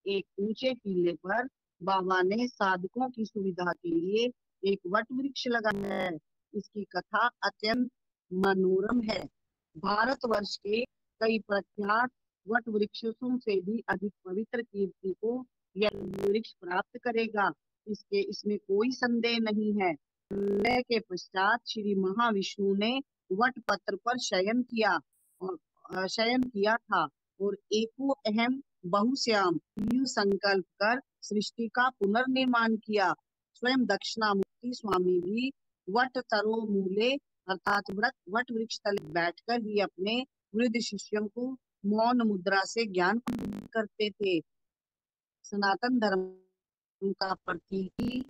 एक ऊंचे टीले पर बाबा ने साधकों की सुविधा के लिए एक वट वृक्ष लगाया है। इसकी कथा अत्यंत मनोरम है। भारतवर्ष के कई प्रख्यात वट वृक्षों से भी अधिक पवित्र कीर्ति को यह वृक्ष प्राप्त करेगा, इसमें कोई संदेह नहीं है। प्रलय के पश्चात श्री महाविष्णु ने वट पत्र पर शयन किया था और एको अहम बहुश्याम संकल्प कर सृष्टि का पुनर्निर्माण किया। स्वयं दक्षिणामूर्ति स्वामी भी वट तरो मूले अर्थात वट वृक्ष तले बैठकर ही अपने वृद्ध शिष्यों को मौन मुद्रा से ज्ञान करते थे। सनातन धर्म का प्रतीक ही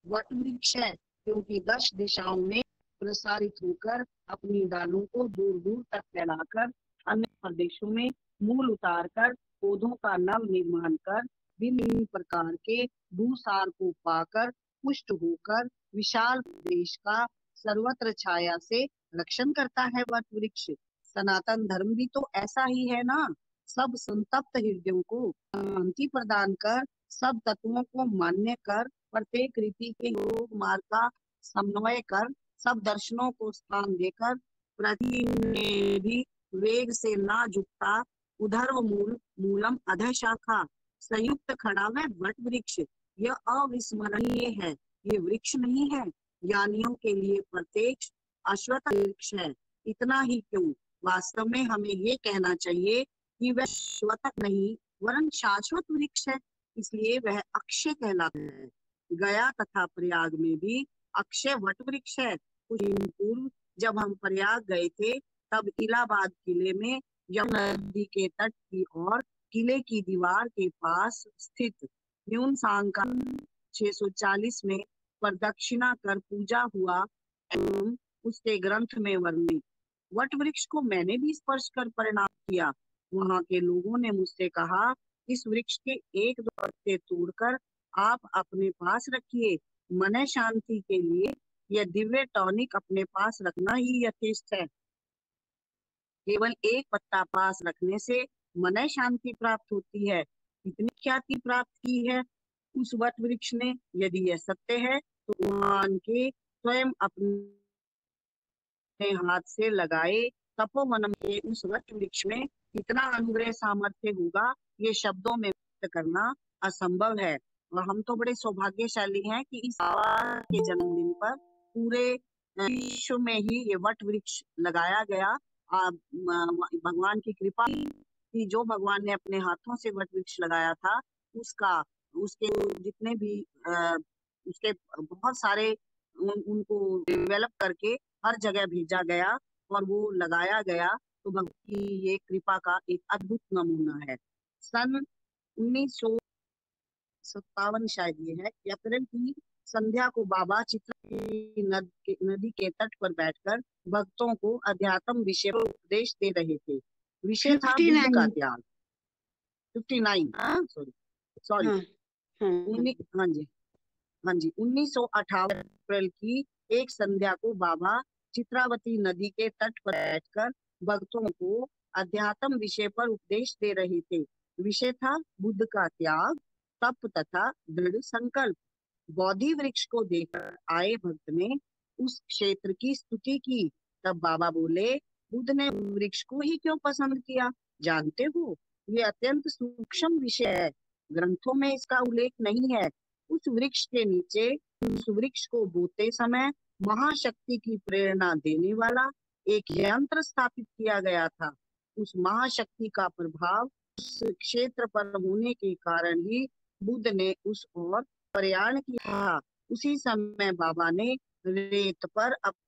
वट वृक्ष है, क्योंकि 10 दिशाओं में प्रसारित होकर अपनी डालों को दूर दूर तक फैलाकर अन्य प्रदेशों में मूल उतारकर पौधों का नव निर्माण कर विभिन्न प्रकार के भूसार को पाकर पुष्ट होकर विशाल प्रदेश का सर्वत्र छाया से रक्षण करता है वट वृक्ष। सनातन धर्म भी तो ऐसा ही है ना। सब संतप्त हृदयों को शांति प्रदान कर, सब तत्वों को मान्य कर, प्रत्येक रीति के योग मार्ग का समन्वय कर, सब दर्शनों को स्थान देकर, प्रति में भी वेग से ना झुकता उधर्व मूलम अधः शाखा संयुक्त खड़ा है वट वृक्ष। यह अविस्मरणीय है। ये वृक्ष नहीं है, ज्ञानियों के लिए प्रत्यक्ष अश्वत्थ वृक्ष है। इतना ही क्यों, वास्तव में हमें ये कहना चाहिए कि वह श्वतक नहीं वरन शाश्वत वृक्ष है, इसलिए वह अक्षय कहलाता है। गया तथा प्रयाग में भी अक्षय वट वृक्ष है। कुछ दिन पूर्व जब हम प्रयाग गए थे तब इलाहाबाद किले में यमुना नदी के तट की ओर किले की दीवार के पास स्थित न्यून सांकान 640 में प्रदक्षिणा कर पूजा हुआ एवं उसके ग्रंथ में वर्णित वट वृक्ष को मैंने भी स्पर्श कर प्रणाम किया। वहां के लोगों ने मुझसे कहा, इस वृक्ष के 1-2 पत्ते तोड़कर आप अपने पास रखिए। मन शांति के लिए यह दिव्य टॉनिक अपने पास रखना ही यथेष्ट है। केवल एक पत्ता पास रखने से मन शांति प्राप्त होती है। इतनी ख्याति प्राप्त की है उस वट वृक्ष ने। यदि यह सत्य है तो भगवान के स्वयं अपने हाथ से लगाए तपोवनम के उस वट वृक्ष में कितना अनुग्रह सामर्थ्य होगा, ये शब्दों में व्यक्त करना असंभव है। और हम तो बड़े सौभाग्यशाली हैं कि इस बाबा के जन्मदिन पर पूरे विश्व में ही ये वट वृक्ष लगाया गया। भगवान की कृपा कि जो भगवान ने अपने हाथों से वट वृक्ष लगाया था उसके जितने भी उसके बहुत सारे उनको डेवलप करके हर जगह भेजा गया और वो लगाया गया। तो भगवान की ये कृपा का एक अद्भुत नमूना है। सन 1957 शायद ये है, अप्रैल की संध्या को बाबा चित्रा नदी के तट पर बैठकर भक्तों को अध्यात्म विषय पर उपदेश दे रहे थे। विषय था बुद्ध का त्याग। 59 सॉरी हाँ जी, हाँ जी, 1958 अप्रैल की एक संध्या को बाबा चित्रावती नदी के तट पर बैठकर भक्तों को अध्यात्म विषय पर उपदेश दे रहे थे। विषय था बुद्ध का त्याग, तप तथा दृढ़ संकल्प। बोधि वृक्ष को देखकर आए भक्त ने उस क्षेत्र की स्तुति की। तब बाबा बोले, बुद्ध ने वृक्ष को ही क्यों पसंद किया जानते हो? ये अत्यंत सूक्ष्म विषय है, ग्रंथों में इसका उल्लेख नहीं है। उस वृक्ष के नीचे उस वृक्ष को बोते समय महाशक्ति की प्रेरणा देने वाला एक यंत्र स्थापित किया गया था। उस महाशक्ति का प्रभाव उस क्षेत्र पर होने के कारण ही बुद्ध ने उस ओर प्रयाण किया। उसी समय बाबा ने रेत पर अपने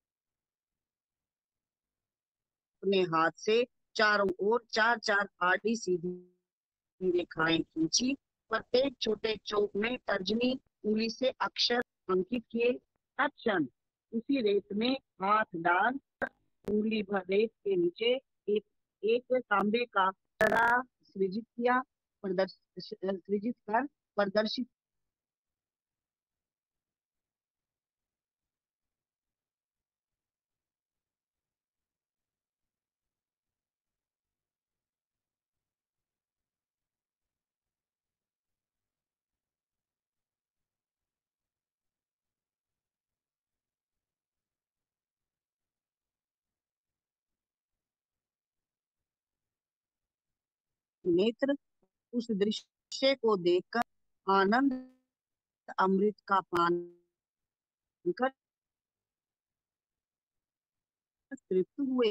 हाथ से चारों ओर चार चार आड़ी सीधी रेखाएं खींची। प्रत्येक छोटे चौक में तर्जनी उंगली से अक्षर अंकित किए। तत्क्षण उसी रेत में हाथ डाल उंगली भर रेत के नीचे एक एक तांबे का चरा सृजित कर प्रदर्शित नेत्र उस दृश्य को देखकर आनंद अमृत का पान कर तृप्त हुए।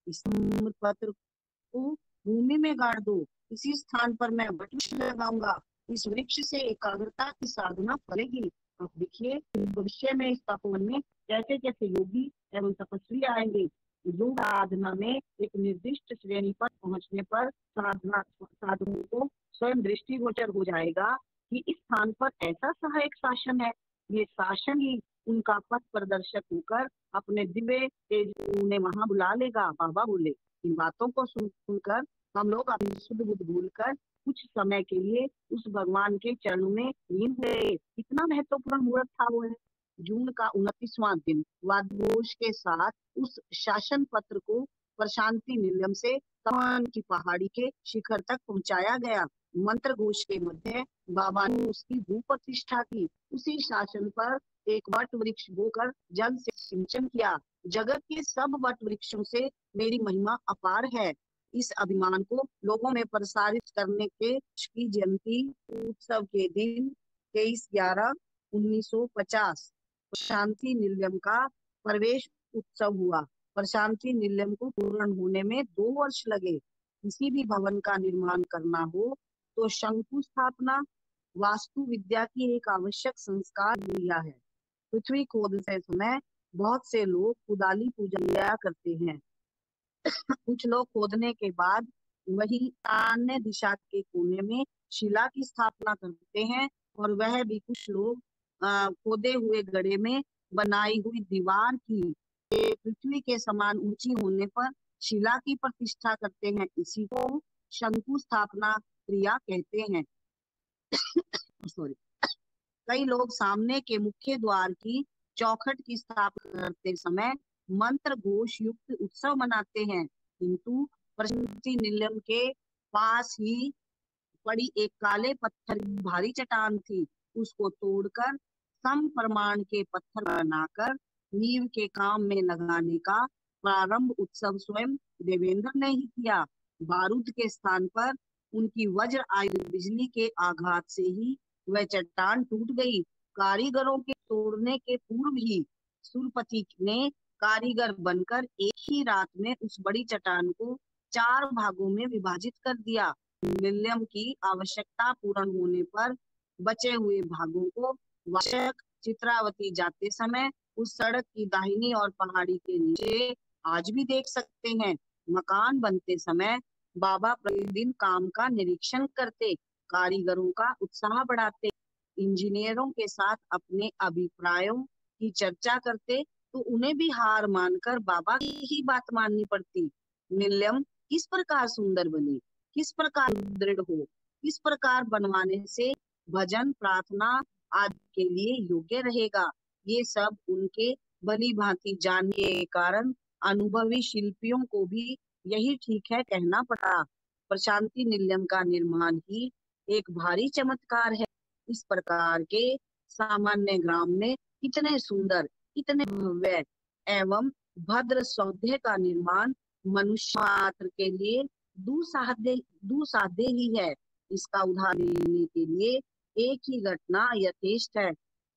इस पत्र को भूमि में गाड़ दो, इसी स्थान पर मैं वृक्ष लगाऊंगा। इस वृक्ष से एकाग्रता की साधना फलेगी। अब देखिए भविष्य में इस तपोवन में कैसे कैसे योगी एवं तपस्वी आएंगे। योग साधना में एक निर्दिष्ट श्रेणी पर पहुंचने पर साधकों को स्वयं दृष्टिगोचर हो जाएगा कि इस स्थान पर ऐसा सहायक शासन है। ये शासन ही उनका पथ प्रदर्शक होकर अपने दिव्य तेज उन्हें वहां बुला लेगा। बाबा बोले, इन बातों को सुनकर हम लोग अपनी शुद्ध बुद्ध भूलकर कुछ समय के लिए उस भगवान के चरणों में लीन हुए। कितना महत्वपूर्ण मुहूर्त था वो है। जून का 29वां दिन वाद्यघोष के साथ उस शासन पत्र को प्रशांति निलयम से तवान की पहाड़ी के शिखर तक पहुंचाया गया। मंत्र घोष के मध्य बाबा ने उसकी भू प्रतिष्ठा की। उसी शासन पर एक वट वृक्ष बोकर जल से सिंचन किया। जगत के सब वट वृक्षों से मेरी महिमा अपार है। इस अभिमान को लोगों में प्रसारित करने के की जयंती उत्सव के दिन 23/11/1950 प्रशांति निलयम का प्रवेश उत्सव हुआ। प्रशांति निलयम को पूर्ण होने में 2 वर्ष लगे। किसी भी भवन का निर्माण करना हो तो शंकु स्थापना वास्तु विद्या की एक आवश्यक संस्कार दिया है। पृथ्वी खोदते समय बहुत से लोग कुदाली पूजा करते हैं। कुछ लोग खोदने के बाद वही अन्य दिशा के कोने में शिला की स्थापना करते हैं और वह भी कुछ लोग खोदे हुए गड्ढे में बनाई हुई दीवार की पृथ्वी के समान ऊंची होने पर शिला की प्रतिष्ठा करते हैं। इसी को शंकु स्थापना क्रिया कहते हैं। सॉरी। कई लोग सामने के मुख्य द्वार की चौखट की स्थापना करते समय मंत्र घोष युक्त उत्सव मनाते हैं, किंतु प्रशांति निलयम के पास ही पड़ी एक काले पत्थर की भारी चट्टान थी। उसको तोड़कर सम प्रमाण के पत्थर बनाकर नींव के काम में लगाने का प्रारंभ उत्सव स्वयं देवेंद्र ने ही किया। बारूद के स्थान पर उनकी वज्र आयुध बिजली के आघात से ही वह चट्टान टूट गई। कारीगरों के तोड़ने के पूर्व ही सुरपति ने कारीगर बनकर एक ही रात में उस बड़ी चट्टान को 4 भागों में विभाजित कर दिया। निलयम की आवश्यकता पूर्ण होने पर बचे हुए भागों को वाशक चित्रावती जाते समय उस सड़क की दाहिनी और पहाड़ी के नीचे आज भी देख सकते हैं। मकान बनते समय बाबा प्रतिदिन काम का निरीक्षण करते, कारीगरों का उत्साह बढ़ाते, इंजीनियरों के साथ अपने अभिप्रायों की चर्चा करते तो उन्हें भी हार मानकर बाबा की ही बात माननी पड़ती। निलयम किस प्रकार सुंदर बने, किस प्रकार दृढ़ हो, किस प्रकार बनवाने से भजन प्रार्थना आदि के लिए योग्य रहेगा। ये सब उनके भली भांति जानने के कारण अनुभवी शिल्पियों को भी यही ठीक है कहना पड़ा। प्रशांति निलयम का निर्माण ही एक भारी चमत्कार है। इस प्रकार के सामान्य ग्राम में इतने सुंदर, इतने भव्य एवं भद्र सौधे का निर्माण मनुष्य मात्र के लिए दुसाध्य ही है। इसका उदाहरण देने के लिए एक ही घटना यथेष्ट है।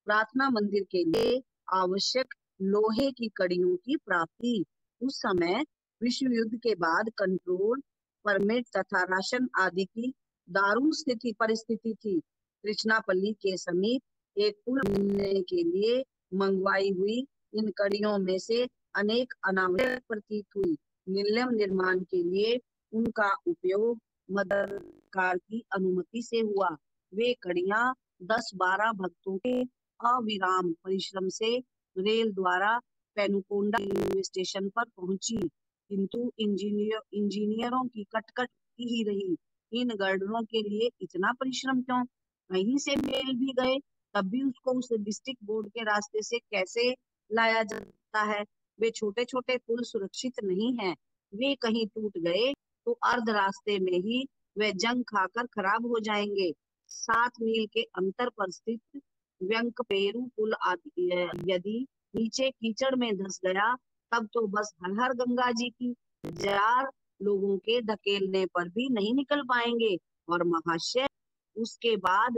प्रार्थना मंदिर के लिए आवश्यक लोहे की कड़ियों की प्राप्ति। उस समय विश्व युद्ध के बाद कंट्रोल, परमिट तथा राशन आदि की दारुण परिस्थिति थी। त्रिचनापल्ली के समीप एक पुल बनने के लिए मंगवाई हुई इन कड़ियों में से अनेक अनावश्यक प्रतीत हुई। निलयम निर्माण के लिए उनका उपयोग मदर सरकार की अनुमति से हुआ। वे कड़ियां 10-12 भक्तों के अविराम परिश्रम से रेल द्वारा पेनुकोंडा रेलवे स्टेशन पर पहुंची, किंतु इंजीनियरों की कटकट ही रही। इन गर्डरों के लिए इतना परिश्रम क्यों? कहीं से मेल भी गए तब भी उसको उस डिस्ट्रिक्ट बोर्ड के रास्ते से कैसे लाया जाता है? वे छोटे छोटे पुल सुरक्षित नहीं हैं। वे कहीं टूट गए तो अर्ध रास्ते में ही वे जंग खाकर खराब हो जाएंगे। 7 मील के अंतर पर स्थित व्यंकपेरू पुल आदि यदि नीचे कीचड़ में धंस गया तब तो बस हर हर गंगा जी की। 1000 लोगों के धकेलने पर भी नहीं निकल पाएंगे। और महाशय उसके बाद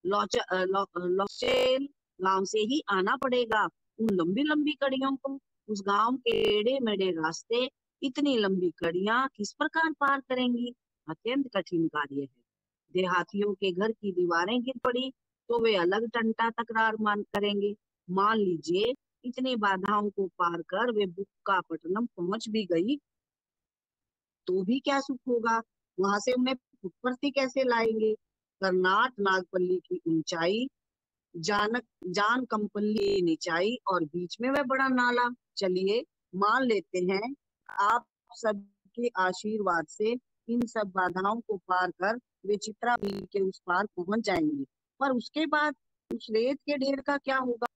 लौचेल गांव से ही आना पड़ेगा। उन लंबी लंबी कड़ियों को, उस गांव के टेढ़े मेढ़े रास्ते, इतनी लंबी कड़ियां किस प्रकार पार करेंगी? अत्यंत कठिन कार्य है। देहातियों के घर की दीवारें गिर पड़ी तो वे अलग टंटा तकरार करेंगे। मान लीजिए इतनी बाधाओं को पार कर वे बुक्कापट्टनम पहुंच भी गई तो भी क्या सुख होगा? वहां से उन्हें पुट्टपर्थी कैसे लाएंगे? कर्नाट नागपल्ली की ऊंचाई, जान कंपल्ली निचाई और बीच में वह बड़ा नाला। चलिए मान लेते हैं आप सबके आशीर्वाद से इन सब बाधाओं को पार कर वे चित्रा बिल के उस पार पहुंच जाएंगे। पर उसके बाद उस रेत के ढेर का क्या होगा?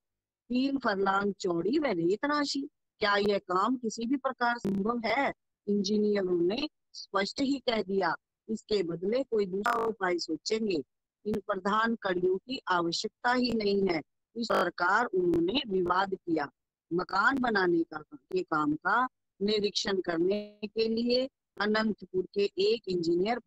3 फरलांग चौड़ी व रेत राशि। क्या यह काम किसी भी प्रकार संभव है? इंजीनियरों ने स्पष्ट ही कह दिया, इसके बदले कोई दूसरा उपाय सोचेंगे। इन प्रधान कड़ियों की आवश्यकता ही नहीं है। इस प्रकार उन्होंने विवाद किया। मकान बनाने के काम का निरीक्षण करने के लिए अनंतपुर के एक इंजीनियर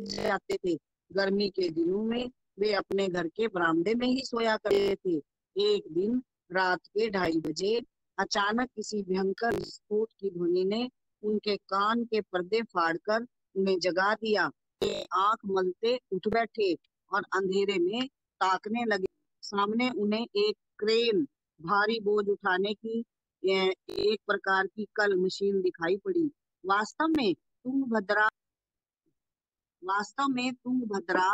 जाते थे। गर्मी के दिनों में वे अपने घर के बरामदे में ही सोया करते थे। एक दिन रात के 2:30 बजे अचानक किसी भयंकर विस्फोट की ध्वनि ने उनके कान के पर्दे फाड़कर उन्हें जगा दिया। वे आंख मलते उठ बैठे और अंधेरे में ताकने लगे। सामने उन्हें एक क्रेन भारी बोझ उठाने की एक प्रकार की कल मशीन दिखाई पड़ी। वास्तव में तुंगभद्रा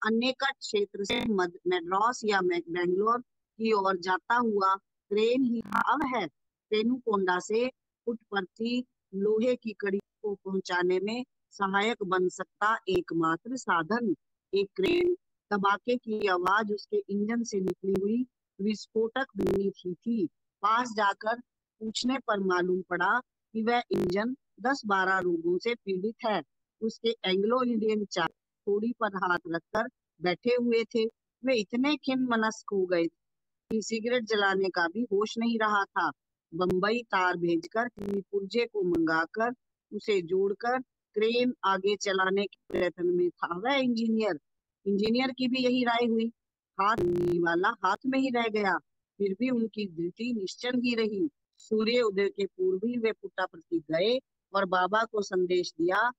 अन्यकट क्षेत्र से मद्रास या बेंगलोर की ओर जाता हुआ क्रेन ही अब है। पेनुकोंडा से पुट्टपर्थी लोहे की कड़ी को पहुंचाने में सहायक बन सकता एकमात्र साधन एक क्रेन। धमाके की आवाज उसके इंजन से निकली हुई विस्फोटक ध्वनि थी। पास जाकर पूछने पर मालूम पड़ा कि वह इंजन 10-12 रोगों से पीड़ित है। उसके एंग्लो इंडियन चालक थोड़ी पर हाथ रखकर बैठे हुए थे। वे इतने खिन्न-मनस्क हो गए कि सिगरेट जलाने का भी होश नहीं रहा था। बंबई तार भेजकर पुर्जे को मंगाकर उसे जोड़कर क्रेन आगे चलाने के प्रयत्न में था वह इंजीनियर की भी यही राय हुई। हाथ वाला हाथ में ही रह गया। फिर भी उनकी धृति निश्चल ही रही। सूर्य उदय के पूर्व ही वे पुट्टपर्थी गए और बाबा को संदेश दिया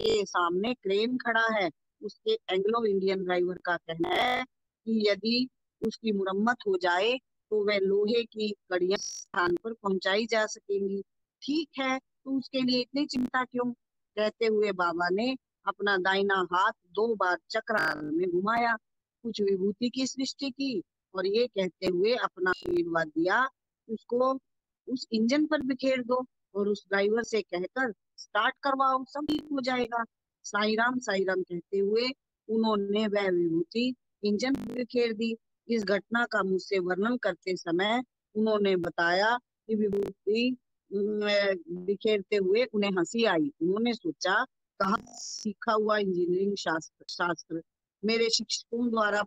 कि सामने क्रेन खड़ा है। उसके एंग्लो इंडियन ड्राइवर का कहना है कि यदि उसकी मुरम्मत हो जाए तो वह लोहे की कड़ियां स्थान पर पहुंचाई जा सकेंगी। ठीक है, तो उसके लिए इतनी चिंता क्यों? कहते हुए बाबा ने अपना दाहिना हाथ 2 बार चक्राकार में घुमाया, कुछ विभूति की सृष्टि की और ये कहते हुए अपना आशीर्वाद दिया, उसको उस इंजन पर बिखेर दो और उस ड्राइवर से कहकर स्टार्ट करवाओ, सब ठीक हो जाएगा। साई राम कहते हुए उन्होंने वह विभूति इंजन बिखेर दी। इस घटना का मुझसे वर्णन करते समय उन्होंने बताया कि विभूति बिखेरते हुए उन्हें हंसी आई। उन्होंने सोचा, कहाँ सीखा हुआ इंजीनियरिंग शास्त्र, मेरे शिक्षकों द्वारा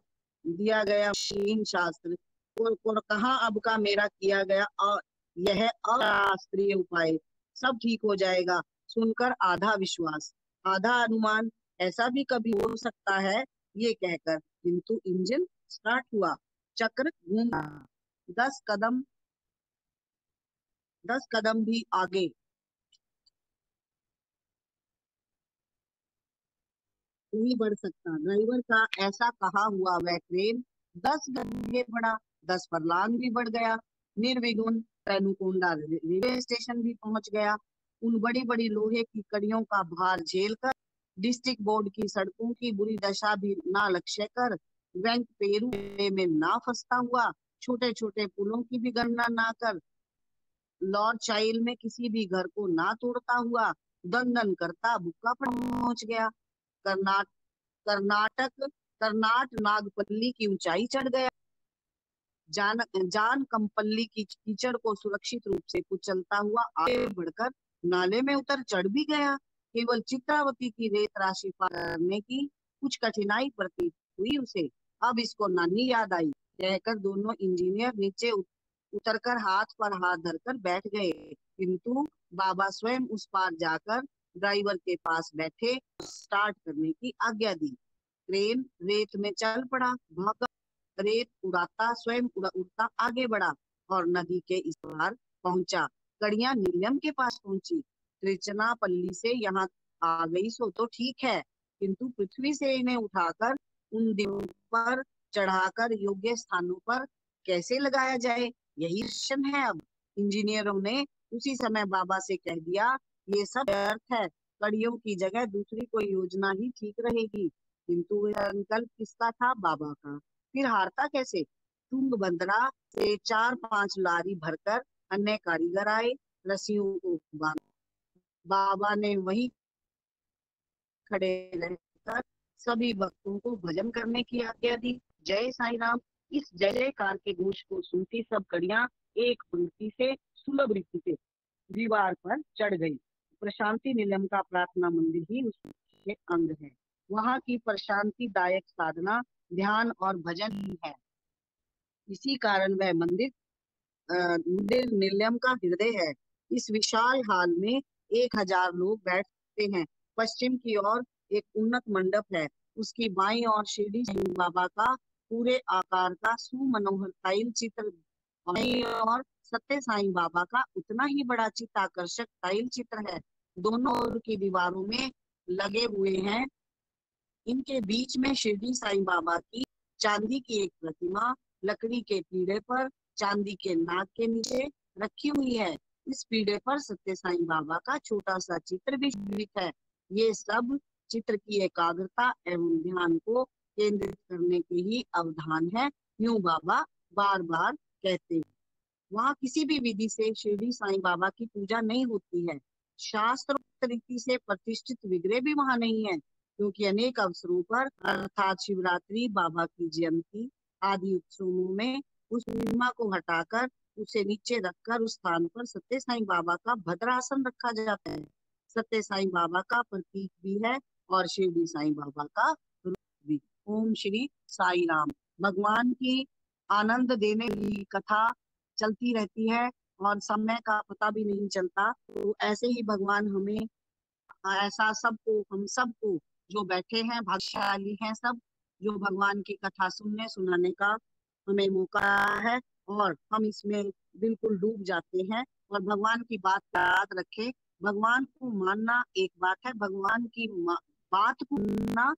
दिया गया मशीन शास्त्र, और कहाँ अब का मेरा किया गया यह अशास्त्रीय उपाय, सब ठीक हो जाएगा। सुनकर आधा विश्वास आधा अनुमान, ऐसा भी कभी हो सकता है, ये कहकर किंतु इंजन स्टार्ट हुआ, चक्र घूमा। 10 कदम भी आगे नहीं बढ़ सकता। ड्राइवर का ऐसा कहा हुआ वह ट्रेन 10 आगे बढ़ा, 10 फरलांग भी बढ़ गया। निर्विघ्न पेनुकोंडा रेलवे स्टेशन भी पहुंच गया। उन बड़ी बड़ी लोहे की कड़ियों का भार झेलकर, डिस्ट्रिक्ट बोर्ड की सड़कों की बुरी दशा भी ना लक्ष्य कर, बैंक पेरू में ना फंसता हुआ, छोटे छोटे पुलों की भी गणना ना कर, लॉर्ड चाइल्ड में किसी भी घर को ना तोड़ता हुआ, दंदन करता भुक्का पहुंच गया। कर्नाटक कर्नाट नागपल्ली की ऊंचाई चढ़ गया। जान कंपल्ली की कीचड़ को सुरक्षित रूप से कुचलता हुआ आगे बढ़कर नाले में उतर चढ़ भी गया। केवल चित्रावती की रेत राशि पार करने की कुछ कठिनाई प्रतीत हुई उसे। अब इसको नानी याद आई, कहकर दोनों इंजीनियर नीचे उतरकर हाथ पर हाथ धरकर बैठ गए। किंतु बाबा स्वयं उस पार जाकर ड्राइवर के पास बैठे, स्टार्ट करने की आज्ञा दी। ट्रेन रेत में चल पड़ा, भागा, रेत उड़ाता स्वयं उड़ता आगे बढ़ा और नदी के इस पार पहुंचा। कड़ियां नीलम के पास पहुंची। त्रिचनापल्ली से यहाँ आ गई सो तो ठीक है, किंतु पृथ्वी से इन्हें उठाकर उन दिनों पर चढ़ाकर योग्य स्थानों पर कैसे लगाया जाए, यही प्रश्न है। अब इंजीनियरों ने उसी समय बाबा से कह दिया, ये सब व्यर्थ है, कड़ियों की जगह दूसरी कोई योजना ही ठीक रहेगी। किंतु वह संकल्प किसका था? बाबा का। फिर हारता कैसे? तुंगभद्रा से 4-5 लारी भरकर अन्य कारीगर आए, रस्सियों को बांधा। बाबा ने वहीं खड़े रहकर सभी भक्तों को भजन करने की आज्ञा दी। जय साई राम। इस जय जयकार के घोष को सुनती सब कड़ियां एक पंक्ति से सुलभ रीति से दीवार पर चढ़ गई। प्रशांति निलम का प्रार्थना मंदिर ही उसके अंग है। वहाँ की प्रशांति दायक साधना ध्यान और भजन ही है। इसी कारण वह मंदिर निलम का हृदय है। इस विशाल हाल में 1000 लोग बैठते हैं। पश्चिम की ओर एक उन्नत मंडप है, उसकी बाईं ओर शिरडी साईं बाबा का पूरे आकार का सुमनोहर टाइल चित्र, बाईं ओर सत्य साईं बाबा का उतना ही बड़ा चित्ताकर्षक टाइल चित्र है। दोनों ओर की दीवारों में लगे हुए हैं। इनके बीच में शिरडी साईं बाबा की चांदी की एक प्रतिमा लकड़ी के पीढ़े पर चांदी के नाग के नीचे रखी हुई है। इस पीढ़े पर सत्य साईं बाबा का छोटा सा चित्र भी स्थित है। ये सब चित्र की एकाग्रता एवं ध्यान को केंद्रित करने के ही अवधान है, यूं बाबा बार बार कहते हैं। वहाँ किसी भी विधि से शिरडी साईं बाबा की पूजा नहीं होती है। शास्त्र रीति से प्रतिष्ठित विग्रह भी वहाँ नहीं है, क्योंकि अनेक अवसरों पर अर्थात शिवरात्रि, बाबा की जयंती आदि उत्सवों में उस प्रतिमा को हटाकर उसे नीचे रखकर उस स्थान पर सत्य साईं बाबा का भद्रासन रखा जाता है। सत्य साईं बाबा का प्रतीक भी है और शिरडी साईं बाबा का रूप भी। ओम श्री साई राम। भगवान की आनंद देने की कथा चलती रहती है और समय का पता भी नहीं चलता। तो ऐसे ही भगवान हमें ऐसा सबको, हम सबको जो बैठे हैं भाग्यशाली हैं सब, जो भगवान की कथा सुनने सुनाने का हमें मौका है और हम इसमें बिल्कुल डूब जाते हैं। और भगवान की बात याद रखें, भगवान को मानना एक बात है, भगवान की बात को मानना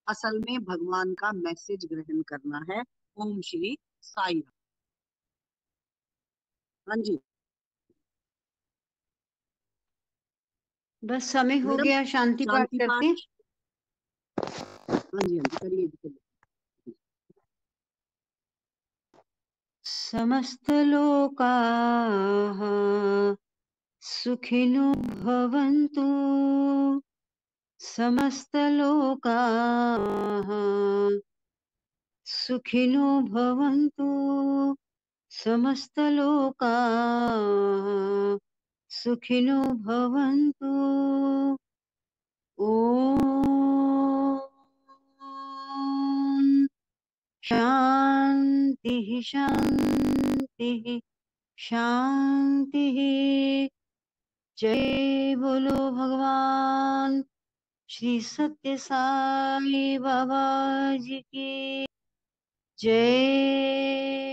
असल में भगवान का मैसेज ग्रहण करना है। ओम श्री साई राम। हाँ जी बस समय हो मैडम, गया, शांति पाठ शांति करते पाठ। हैं। हाँ जी करिए करिए। समस्त लोकाः सुखिनो भवन्तु, समस्तलोकाः सुखिनो भवन्तु। समस्तलोकाः सुखिनो भवन्तु। ॐ शान्तिः शान्तिः शान्तिः। जय बोलो भगवान श्री सत्य साई बाबा जी की जय।